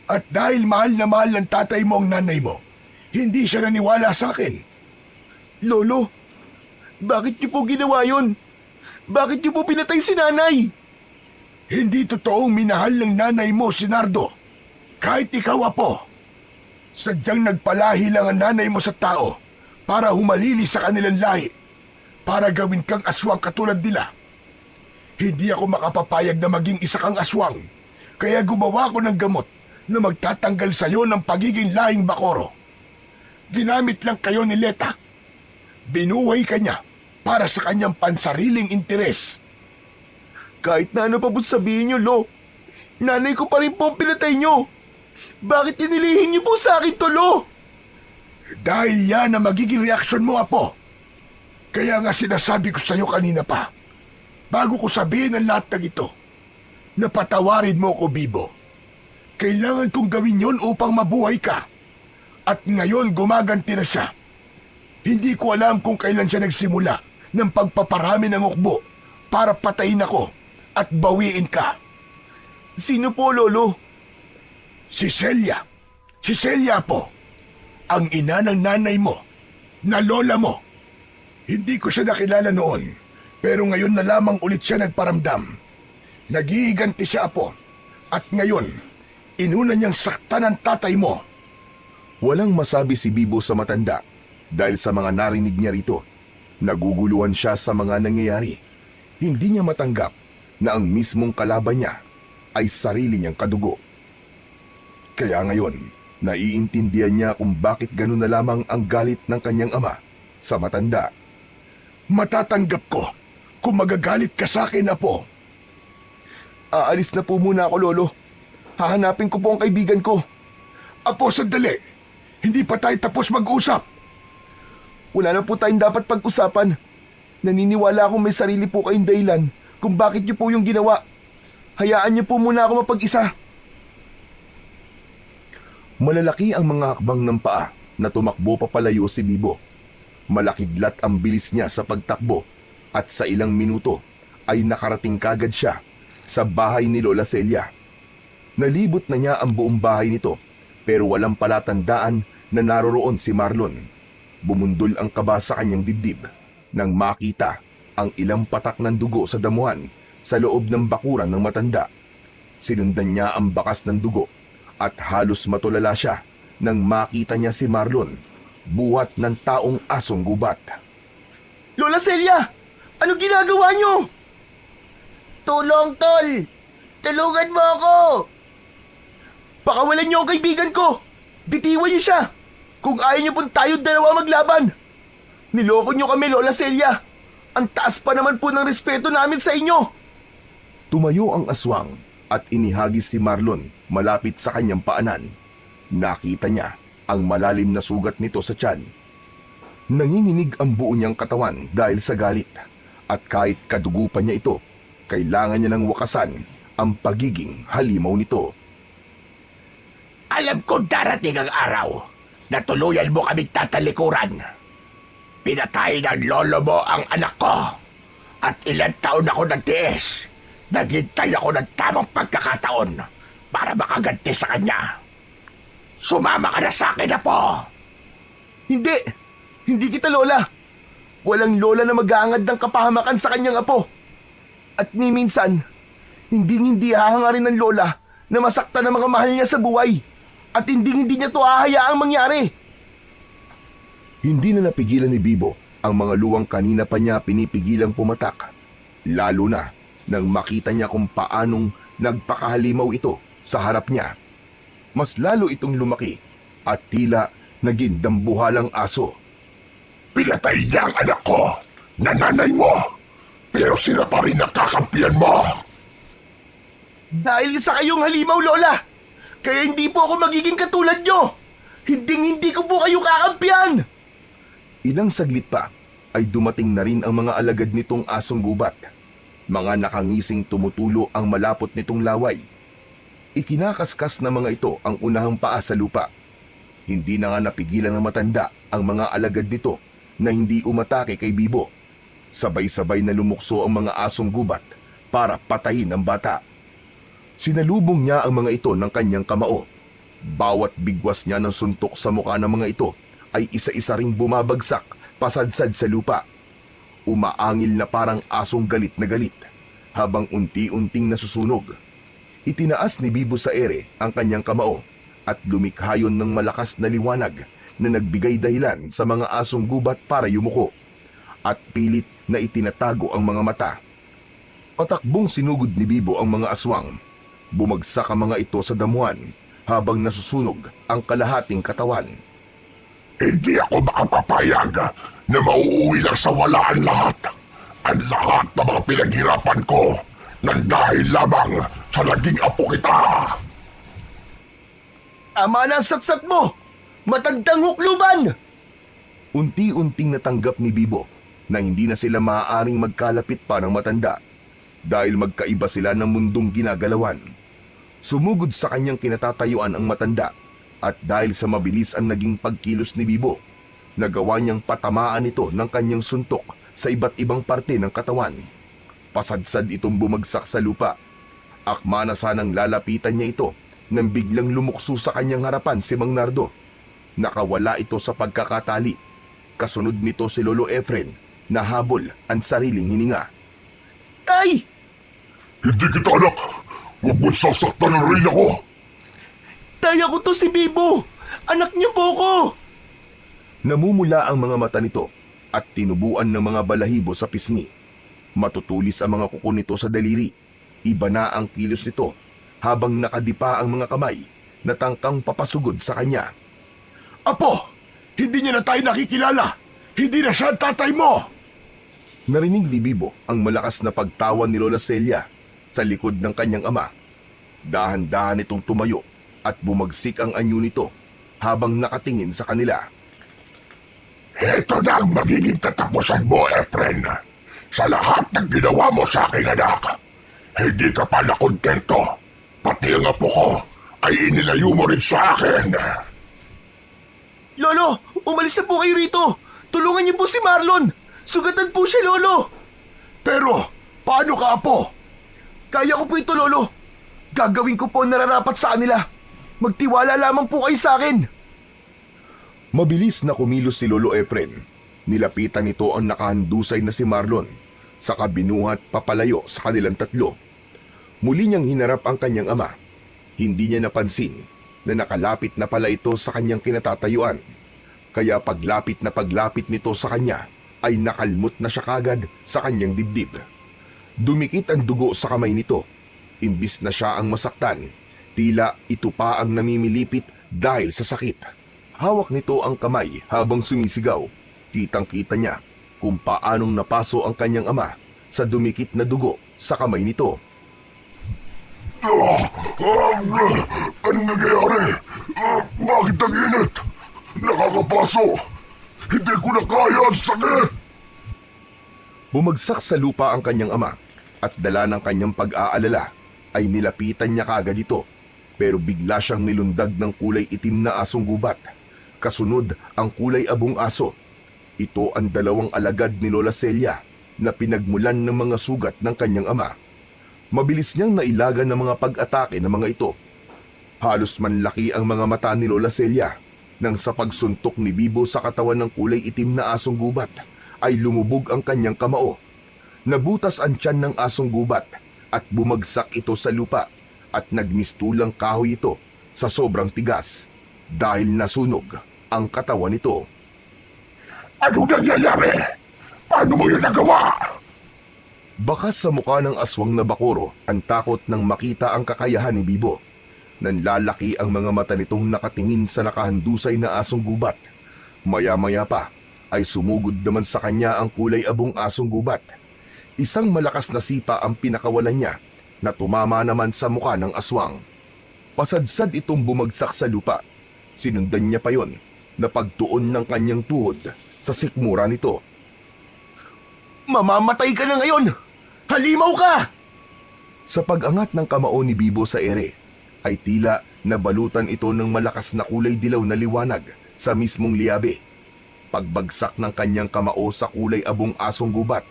Speaker 2: at dahil mahal na mahal ng tatay mo ang nanay mo, hindi siya naniwala sa akin.
Speaker 1: Lolo, bakit niyo po ginawa yun? Bakit niyo po pinatay si nanay?
Speaker 2: Hindi totoong minahal ng nanay mo si Nardo. Kahit ikaw, Apo. Sadyang nagpalahi lang ang nanay mo sa tao para humalili sa kanilang lahi, para gawin kang aswang katulad nila. Hindi ako makapapayag na maging isa kang aswang, kaya gumawa ko ng gamot na magtatanggal sa iyo ng pagiging lahing Bakoro. Ginamit lang kayo ni Leta. Binuhay ka niya para sa kanyang pansariling interes.
Speaker 1: Kahit na ano pa po sabihin niyo, Lo, nanay ko pa rin po ang pinatay niyo. Bakit inilihin niyo po sa akin to, Lo?
Speaker 2: Dahil yan ang magiging reaksyon mo, Apo. Kaya nga sinasabi ko sa iyo kanina pa, bago ko sabihin ang lahat ng ito, napatawarin mo ko, Bibo. Kailangan kong gawin yon upang mabuhay ka. At ngayon gumaganti na siya. Hindi ko alam kung kailan siya nagsimula ng pagpaparami ng ukbo para patayin ako at bawiin ka.
Speaker 1: Sino po, Lolo?
Speaker 2: Si Celia. Si Celia po. Ang ina ng nanay mo. Na lola mo. Hindi ko siya nakilala noon. Pero ngayon na lamang ulit siya nagparamdam. Nagiiganti siya, Apo. At ngayon, inuna niyang saktan ang tatay mo.
Speaker 5: Walang masabi si Bibo sa matanda dahil sa mga narinig niya rito. Naguguluhan siya sa mga nangyayari. Hindi niya matanggap na ang mismong kalaban niya ay sarili niyang kadugo. Kaya ngayon, naiintindihan niya kung bakit gano'n na lamang ang galit ng kanyang ama sa matanda.
Speaker 2: Matatanggap ko kung magagalit ka sa akin, Apo.
Speaker 1: Aalis na po muna ako, Lolo. Hahanapin ko po ang kaibigan ko.
Speaker 2: Apo, sandali. Hindi pa tayo tapos mag-usap.
Speaker 1: Wala na po tayong dapat pag-usapan. Naniniwala akong may sarili po kayong dahilan kung bakit niyo po yung ginawa. Hayaan niyo po muna ako mapag-isa.
Speaker 5: Malalaki ang mga hakbang ng paa na tumakbo papalayo si Bibo. Malakidlat ang bilis niya sa pagtakbo at sa ilang minuto ay nakarating kagad siya sa bahay ni Lola Celia. Nalibot na niya ang buong bahay nito pero walang palatandaan na naroroon si Marlon. Bumundol ang kaba sa kanyang dibdib nang makita ang ilang patak ng dugo sa damuhan sa loob ng bakuran ng matanda. Sinundan niya ang bakas ng dugo at halos matulala siya nang makita niya si Marlon, buhat ng taong asong gubat.
Speaker 1: Lola Celia! Ano ginagawa niyo?
Speaker 3: Tulong, Tol! Tulungan mo ako!
Speaker 1: Pakawalan niyo ang kaibigan ko! Bitiwan niyo siya! Kung ayaw niyo pong tayong dalawa maglaban! Niloko niyo kami, Lola Celia! Ang taas pa naman po ng respeto namin sa inyo!
Speaker 5: Tumayo ang aswang at inihagis si Marlon malapit sa kanyang paanan. Nakita niya ang malalim na sugat nito sa tiyan. Nanginginig ang buo niyang katawan dahil sa galit. At kahit kadugo pa niya ito, kailangan niya ng wakasan ang pagiging halimaw nito.
Speaker 4: Alam ko darating ang araw na tuluyan mo kaming tatalikuran. Pinatay ng lolo mo ang anak ko. At ilang taon ako nagtiis. Naghintay ako ng tamang pagkakataon para makaganti sa kanya. Sumama ka na sa akin, Apo!
Speaker 1: Hindi! Hindi kita, Lola! Walang lola na mag-aangad ng kapahamakan sa kanyang apo. At ni minsan, hindi hahangarin ng lola na masaktan ang mga mahal niya sa buhay. At hindi niya to hahayaang mangyari.
Speaker 5: Hindi na napigilan ni Bibo ang mga luwang kanina pa niya pinipigilang pumatak. Lalo na nang makita niya kung paanong nagpakahalimaw ito sa harap niya. Mas lalo itong lumaki at tila naging dambuhalang aso.
Speaker 2: Pinatay niya ang anak ko, na nanay mo, pero sila pa rin nakakampiyan mo.
Speaker 1: Dahil sa kayong halimaw, Lola, kaya hindi po ako magiging katulad nyo. Hindi ko po kayo kakampiyan.
Speaker 5: Ilang saglit pa ay dumating na rin ang mga alagad nitong asong gubat. Mga nakangising tumutulo ang malapot nitong laway. Ikinakaskas na mga ito ang unahang paa sa lupa. Hindi na nga napigilan ng matanda ang mga alagad nito na hindi umatake kay Bibo. Sabay-sabay na lumukso ang mga asong gubat para patayin ang bata. Sinalubong niya ang mga ito ng kanyang kamao. Bawat bigwas niya ng suntok sa mukha ng mga ito ay isa-isa ring bumabagsak pasadsad sa lupa. Umaangil na parang asong galit na galit habang unti-unting nasusunog. Itinaas ni Bibo sa ere ang kanyang kamao at lumikha yon ng malakas na liwanag na nagbigay dahilan sa mga asong gubat para yumuko at pilit na itinatago ang mga mata. Patakbong sinugod ni Bibo ang mga aswang. Bumagsak ang mga ito sa damuhan habang nasusunog ang kalahating katawan.
Speaker 2: Hindi ako makapapayag na mauuwi lang sa wala ang lahat. Ang lahat ng mga pinaghirapan ko nang dahil lamang sa naging apo kita.
Speaker 1: Ama na satsat mo! Matagdang hukluban!
Speaker 5: Unti-unting natanggap ni Bibo na hindi na sila maaaring magkalapit pa ng matanda dahil magkaiba sila ng mundong ginagalawan. Sumugod sa kanyang kinatatayuan ang matanda at dahil sa mabilis ang naging pagkilos ni Bibo, nagawa niyang patamaan ito ng kanyang suntok sa iba't ibang parte ng katawan. Pasadsad itong bumagsak sa lupa. Akma na sanang lalapitan niya ito nang biglang lumukso sa kanyang harapan si Mang Nardo. Nakawala ito sa pagkakatali. Kasunod nito si Lolo Efren na habol ang sariling hininga.
Speaker 1: Ay!
Speaker 2: Hindi kita anak. Huwag mo sasaktan ng reyna ko.
Speaker 1: Taya ko to si Bibo! Anak niya po ko!
Speaker 5: Namumula ang mga mata nito at tinubuan ng mga balahibo sa pisngi. Matutulis ang mga kuko nito sa daliri. Iba na ang kilos nito habang nakadipa ang mga kamay na tangkang papasugod sa kanya.
Speaker 2: Apo, hindi niya na tayo nakikilala. Hindi na siya ang tatay mo.
Speaker 5: Narinig ni Bibo ang malakas na pagtawa ni Lola Celia sa likod ng kanyang ama. Dahan-dahan itong tumayo at bumagsik ang anyo nito habang nakatingin sa kanila.
Speaker 2: Ito na ang magiging katapusan mo, Efren. Sa lahat ng ginawa mo sa aking anak. Hindi ka pala kontento. Pati ang apo ko ay inilayo mo rin sa akin.
Speaker 1: Lolo, umalis na po kayo rito! Tulungan niyo po si Marlon! Sugatan po siya, Lolo!
Speaker 2: Pero, paano ka, Apo?
Speaker 1: Kaya ko po ito, Lolo! Gagawin ko po ang nararapat sa kanila! Magtiwala lamang po kayo sa akin!
Speaker 5: Mabilis na kumilos si Lolo Efren. Nilapitan nito ang nakahandusay na si Marlon, saka binuhat papalayo sa kanilang tatlo. Muli niyang hinarap ang kanyang ama. Hindi niya napansin na nakalapit na pala ito sa kanyang kinatatayuan. Kaya paglapit nito sa kanya, ay nakalmot na siya kagad sa kanyang dibdib. Dumikit ang dugo sa kamay nito. Imbis na siya ang masaktan, tila ito pa ang namimilipit dahil sa sakit. Hawak nito ang kamay habang sumisigaw. Kitang-kita niya kung paanong napaso ang kanyang ama sa dumikit na dugo sa kamay nito.
Speaker 2: Anong nangyayari? Bakit ang init? Nakakapaso. Hindi ko na kaya ang sakit.
Speaker 5: Bumagsak sa lupa ang kanyang ama at dala ng kanyang pag-aalala ay nilapitan niya kagad ito, pero bigla siyang nilundag ng kulay itim na asong gubat. Kasunod ang kulay abong aso. Ito ang dalawang alagad ni Lola Celia na pinagmulan ng mga sugat ng kanyang ama. Mabilis niyang nailagan ng mga pag-atake ng mga ito. Halos manlaki ang mga mata ni Lola Celia nang sa pagsuntok ni Bibo sa katawan ng kulay itim na asong gubat ay lumubog ang kanyang kamao. Nabutas ang tiyan ng asong gubat at bumagsak ito sa lupa at nagmistulang kahoy ito sa sobrang tigas dahil nasunog ang katawan nito.
Speaker 2: Ano nangyayari? Paano mo yun nagawa?
Speaker 5: Bakas sa mukha ng aswang na Bakuro ang takot nang makita ang kakayahan ni Bibo. Nanlalaki ang mga mata nitong nakatingin sa nakahandusay na asong gubat. Maya-maya pa ay sumugod naman sa kanya ang kulay abong asong gubat. Isang malakas na sipa ang pinakawalan niya na tumama naman sa mukha ng aswang. Pasadsad itong bumagsak sa lupa. Sinundan niya pa yon na pagtuon ng kanyang tuhod sa sikmura nito.
Speaker 1: Mamamatay ka na ngayon! Halimaw ka!
Speaker 5: Sa pag-angat ng kamao ni Bibo sa ere, ay tila nabalutan ito ng malakas na kulay dilaw na liwanag sa mismong liabe. Pagbagsak ng kanyang kamao sa kulay abong asong gubat,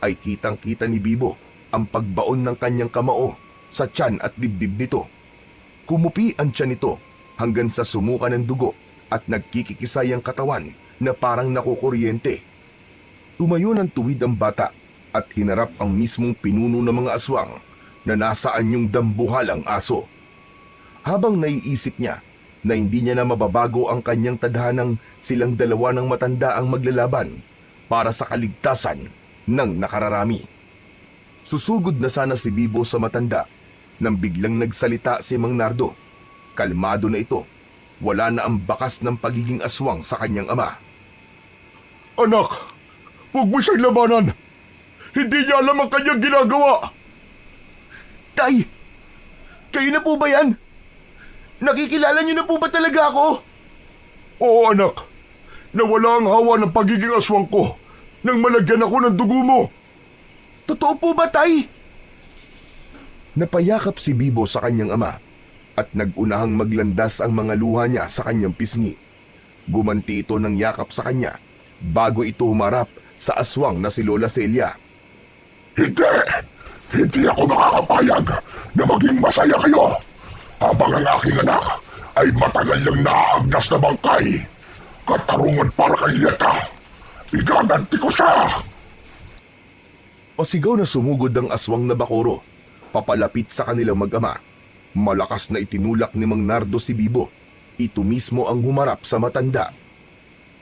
Speaker 5: ay kitang-kita ni Bibo ang pagbaon ng kanyang kamao sa tiyan at dibdib nito. Kumupi ang tiyan nito hanggang sa sumuka ng dugo at nagkikikisay ang katawan na parang nakukuryente. Tumayo ng tuwid ang bata at hinarap ang mismong pinuno ng mga aswang na nasa anyong dambuhalang aso. Habang naiisip niya na hindi niya na mababago ang kanyang tadhanang silang dalawa ng matanda ang maglalaban para sa kaligtasan ng nakararami. Susugod na sana si Bibo sa matanda nang biglang nagsalita si Mang Nardo. Kalmado na ito, wala na ang bakas ng pagiging aswang sa kanyang ama.
Speaker 2: Anak, huwag mo siyang labanan. Hindi niya alam ang kanyang ginagawa.
Speaker 1: Tay! Kayo na po ba yan? Nakikilala niyo na po ba talaga ako?
Speaker 2: Oo anak, nawala ang hawa ng pagiging aswang ko nang malagyan ako ng dugo mo.
Speaker 1: Totoo po ba, Tay?
Speaker 5: Napayakap si Bibo sa kanyang ama at nagunahang maglandas ang mga luha niya sa kanyang pisngi. Gumanti ito ng yakap sa kanya bago ito humarap sa aswang na si Lola Celia.
Speaker 2: Hindi ako makakapayag na maging masaya kayo habang ang aking anak ay matagal niyang naaagnas na bangkay. Katarungan para kay Leta. Igaganti ko siya.
Speaker 5: Pasigaw na sumugod ang aswang na Bakuro, papalapit sa kanilang mag-ama. Malakas na itinulak ni Mang Nardo si Bibo. Ito mismo ang humarap sa matanda.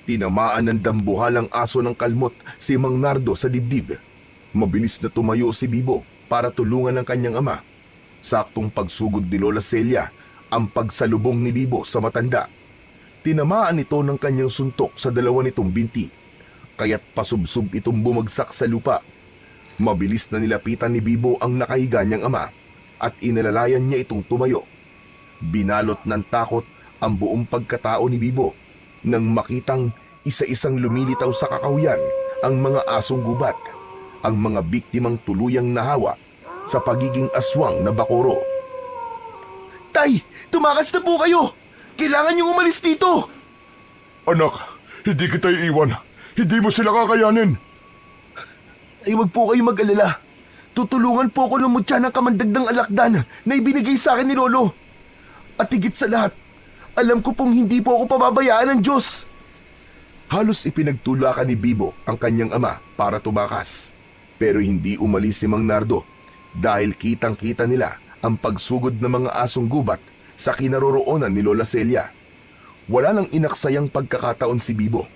Speaker 5: Tinamaan ng dambuhalang aso ng kalmot si Mang Nardo sa dibdib. Mabilis na tumayo si Bibo para tulungan ang kanyang ama. Saktong pagsugod ni Lola Celia ang pagsalubong ni Bibo sa matanda. Tinamaan ito ng kanyang suntok sa dalawa nitong binti, kaya't pasubsob itong bumagsak sa lupa. Mabilis na nilapitan ni Bibo ang nakahiga niyang ama at inalalayan niya itong tumayo. Binalot ng takot ang buong pagkatao ni Bibo nang makitang isa-isang lumilitaw sa kakahuyan ang mga asong gubat, ang mga biktimang tuluyang nahawa sa pagiging aswang na Bakuro.
Speaker 1: Tay! Tumakas na po kayo! Kailangan niyong umalis dito!
Speaker 2: Anak, hindi kita iiwan. Hindi mo sila kakayanin.
Speaker 1: Ay, wag po kayo mag-alala. Tutulungan po ako lumutya ng kamandagdang alakdan na ibinigay sa akin ni Lolo. At higit sa lahat, alam ko pong hindi po ako pababayaan ng Diyos.
Speaker 5: Halos ipinagtulakan ni Bibo ang kanyang ama para tumakas. Pero hindi umalis si Mang Nardo dahil kitang-kita nila ang pagsugod ng mga asong gubat sa kinaroroonan ni Lola Celia. Wala nang inaksayang pagkakataon si Bibo.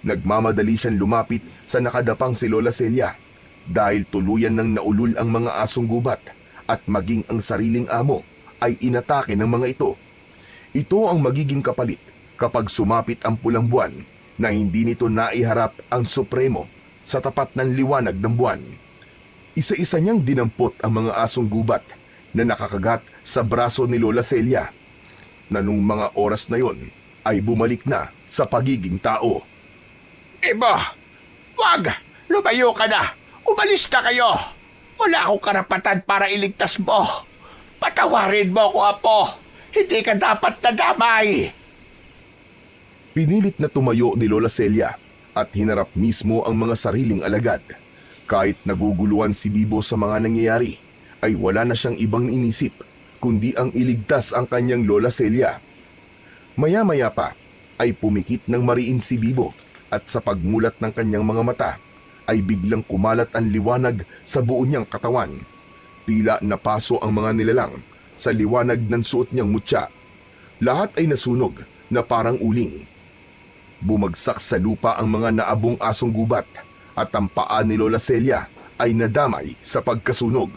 Speaker 5: Nagmamadali siyang lumapit sa nakadapang si Lola Celia dahil tuluyan nang naulul ang mga asong gubat at maging ang sariling amo ay inatake ng mga ito. Ito ang magiging kapalit kapag sumapit ang pulang buwan na hindi nito naiharap ang Supremo sa tapat ng liwanag ng buwan. Isa-isa niyang dinampot ang mga asong gubat na nakakagat sa braso ni Lola Celia, na nung mga oras na yon ay bumalik na sa pagiging tao.
Speaker 4: Ibo, wag! Lumayo ka na! Umalis na kayo! Wala akong karapatan para iligtas mo! Patawarin mo ako, Apo! Hindi ka dapat nadamay!
Speaker 5: Pinilit na tumayo ni Lola Celia at hinarap mismo ang mga sariling alagad. Kahit naguguluhan si Bibo sa mga nangyayari, ay wala na siyang ibang inisip kundi ang iligtas ang kanyang Lola Celia. Maya-maya pa ay pumikit ng mariin si Bibo at sa pagmulat ng kanyang mga mata ay biglang kumalat ang liwanag sa buo niyang katawan. Tila napaso ang mga nilalang sa liwanag ng suot niyang mutya. Lahat ay nasunog na parang uling. Bumagsak sa lupa ang mga naabong asong gubat at ang paa ni Lola Celia ay nadamay sa pagkasunog.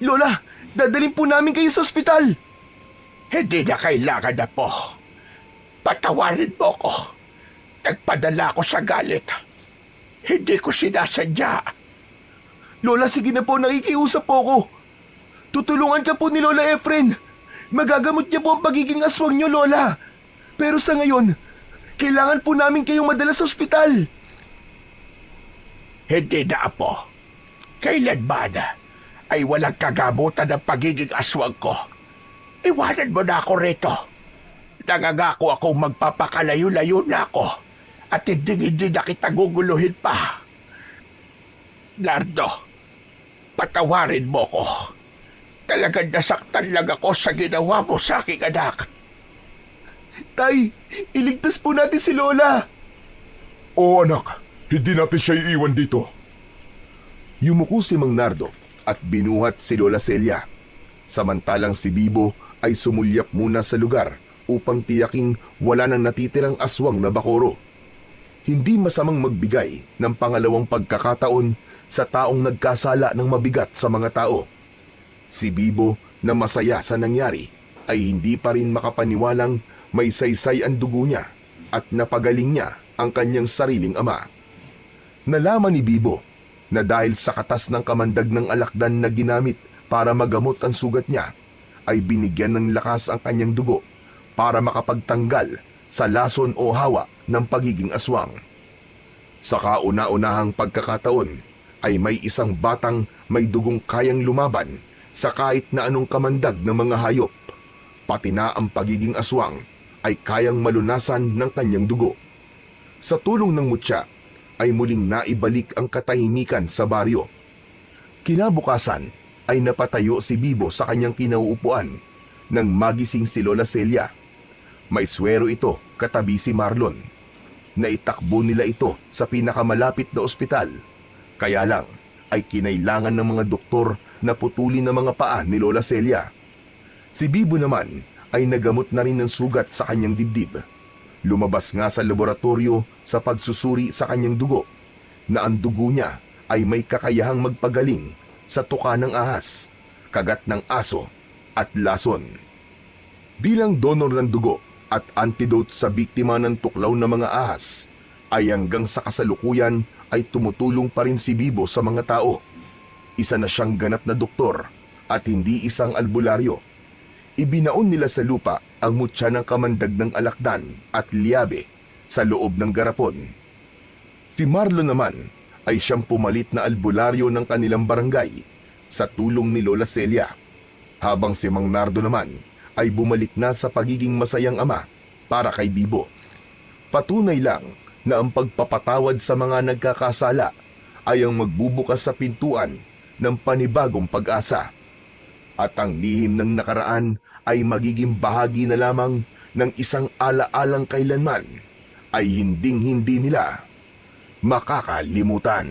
Speaker 1: Lola, dadalhin po namin kayo sa ospital.
Speaker 4: Hindi na kailangan na po. Patawarin mo ko. Nagpadala ako sa galit. Hindi ko sinasadya.
Speaker 1: Lola, sige na po, nakikiusap po ako. Tutulungan ka po ni Lola Efren. Magagamot niya po ang pagiging aswang niyo, Lola. Pero sa ngayon, kailangan po namin kayong madala sa ospital.
Speaker 4: Hindi na, Apo. Kailanman ay walang kagamutan ng pagiging aswang ko. Iwanan mo na ako rito. Nangangako akong magpapakalayo-layo na ako at hindi na kita guguluhin pa. Nardo, patawarin mo ko. Talagang nasaktan lang ako sa ginawa mo sa aking anak.
Speaker 1: Tay, iligtas po natin si Lola.
Speaker 2: Oo anak, hindi natin siya iiwan dito.
Speaker 5: Yumuko si Mang Nardo at binuhat si Lola Celia. Samantalang si Bibo ay sumulyap muna sa lugar upang tiyaking wala nang natitirang aswang na bakoro. Hindi masamang magbigay ng pangalawang pagkakataon sa taong nagkasala ng mabigat sa mga tao. Si Bibo na masaya sa nangyari ay hindi pa rin makapaniwalang may saysay ang dugo niya at napagaling niya ang kanyang sariling ama. Nalaman ni Bibo na dahil sa katas ng kamandag ng alakdan na ginamit para magamot ang sugat niya, ay binigyan ng lakas ang kanyang dugo para makapagtanggal sa lason o hawa ng pagiging aswang. Sa kauna-unahang pagkakataon ay may isang batang may dugong kayang lumaban sa kahit na anong kamandag ng mga hayop. Pati na ang pagiging aswang ay kayang malunasan ng kanyang dugo. Sa tulong ng mutya ay muling naibalik ang katahimikan sa baryo. Kinabukasan ay napatayo si Bibo sa kanyang kinauupuan nang magising si Lola Celia. May swero ito katabi si Marlon. Naitakbo nila ito sa pinakamalapit na ospital. Kaya lang ay kinailangan ng mga doktor na putulin ang mga paa ni Lola Celia. Si Bibo naman ay nagamot na rin ng sugat sa kanyang dibdib. Lumabas nga sa laboratorio sa pagsusuri sa kanyang dugo na ang dugo niya ay may kakayahang magpagaling sa tuka ng ahas, kagat ng aso at lason. Bilang donor ng dugo at antidote sa biktima ng tuklaw na mga ahas, ay hanggang sa kasalukuyan ay tumutulong pa rin si Bibo sa mga tao. Isa na siyang ganap na doktor at hindi isang albularyo. Ibinaon nila sa lupa ang mutya ng kamandag ng alakdan at liabe sa loob ng garapon. Si Marlon naman ay siyang pumalit na albularyo ng kanilang barangay sa tulong ni Lola Celia, habang si Mang Nardo naman ay bumalik na sa pagiging masayang ama para kay Bibo. Patunay lang na ang pagpapatawad sa mga nagkakasala ay ang magbubukas sa pintuan ng panibagong pag-asa. At ang lihim ng nakaraan ay magiging bahagi na lamang ng isang ala-alang kailanman ay hinding-hindi nila makakalimutan.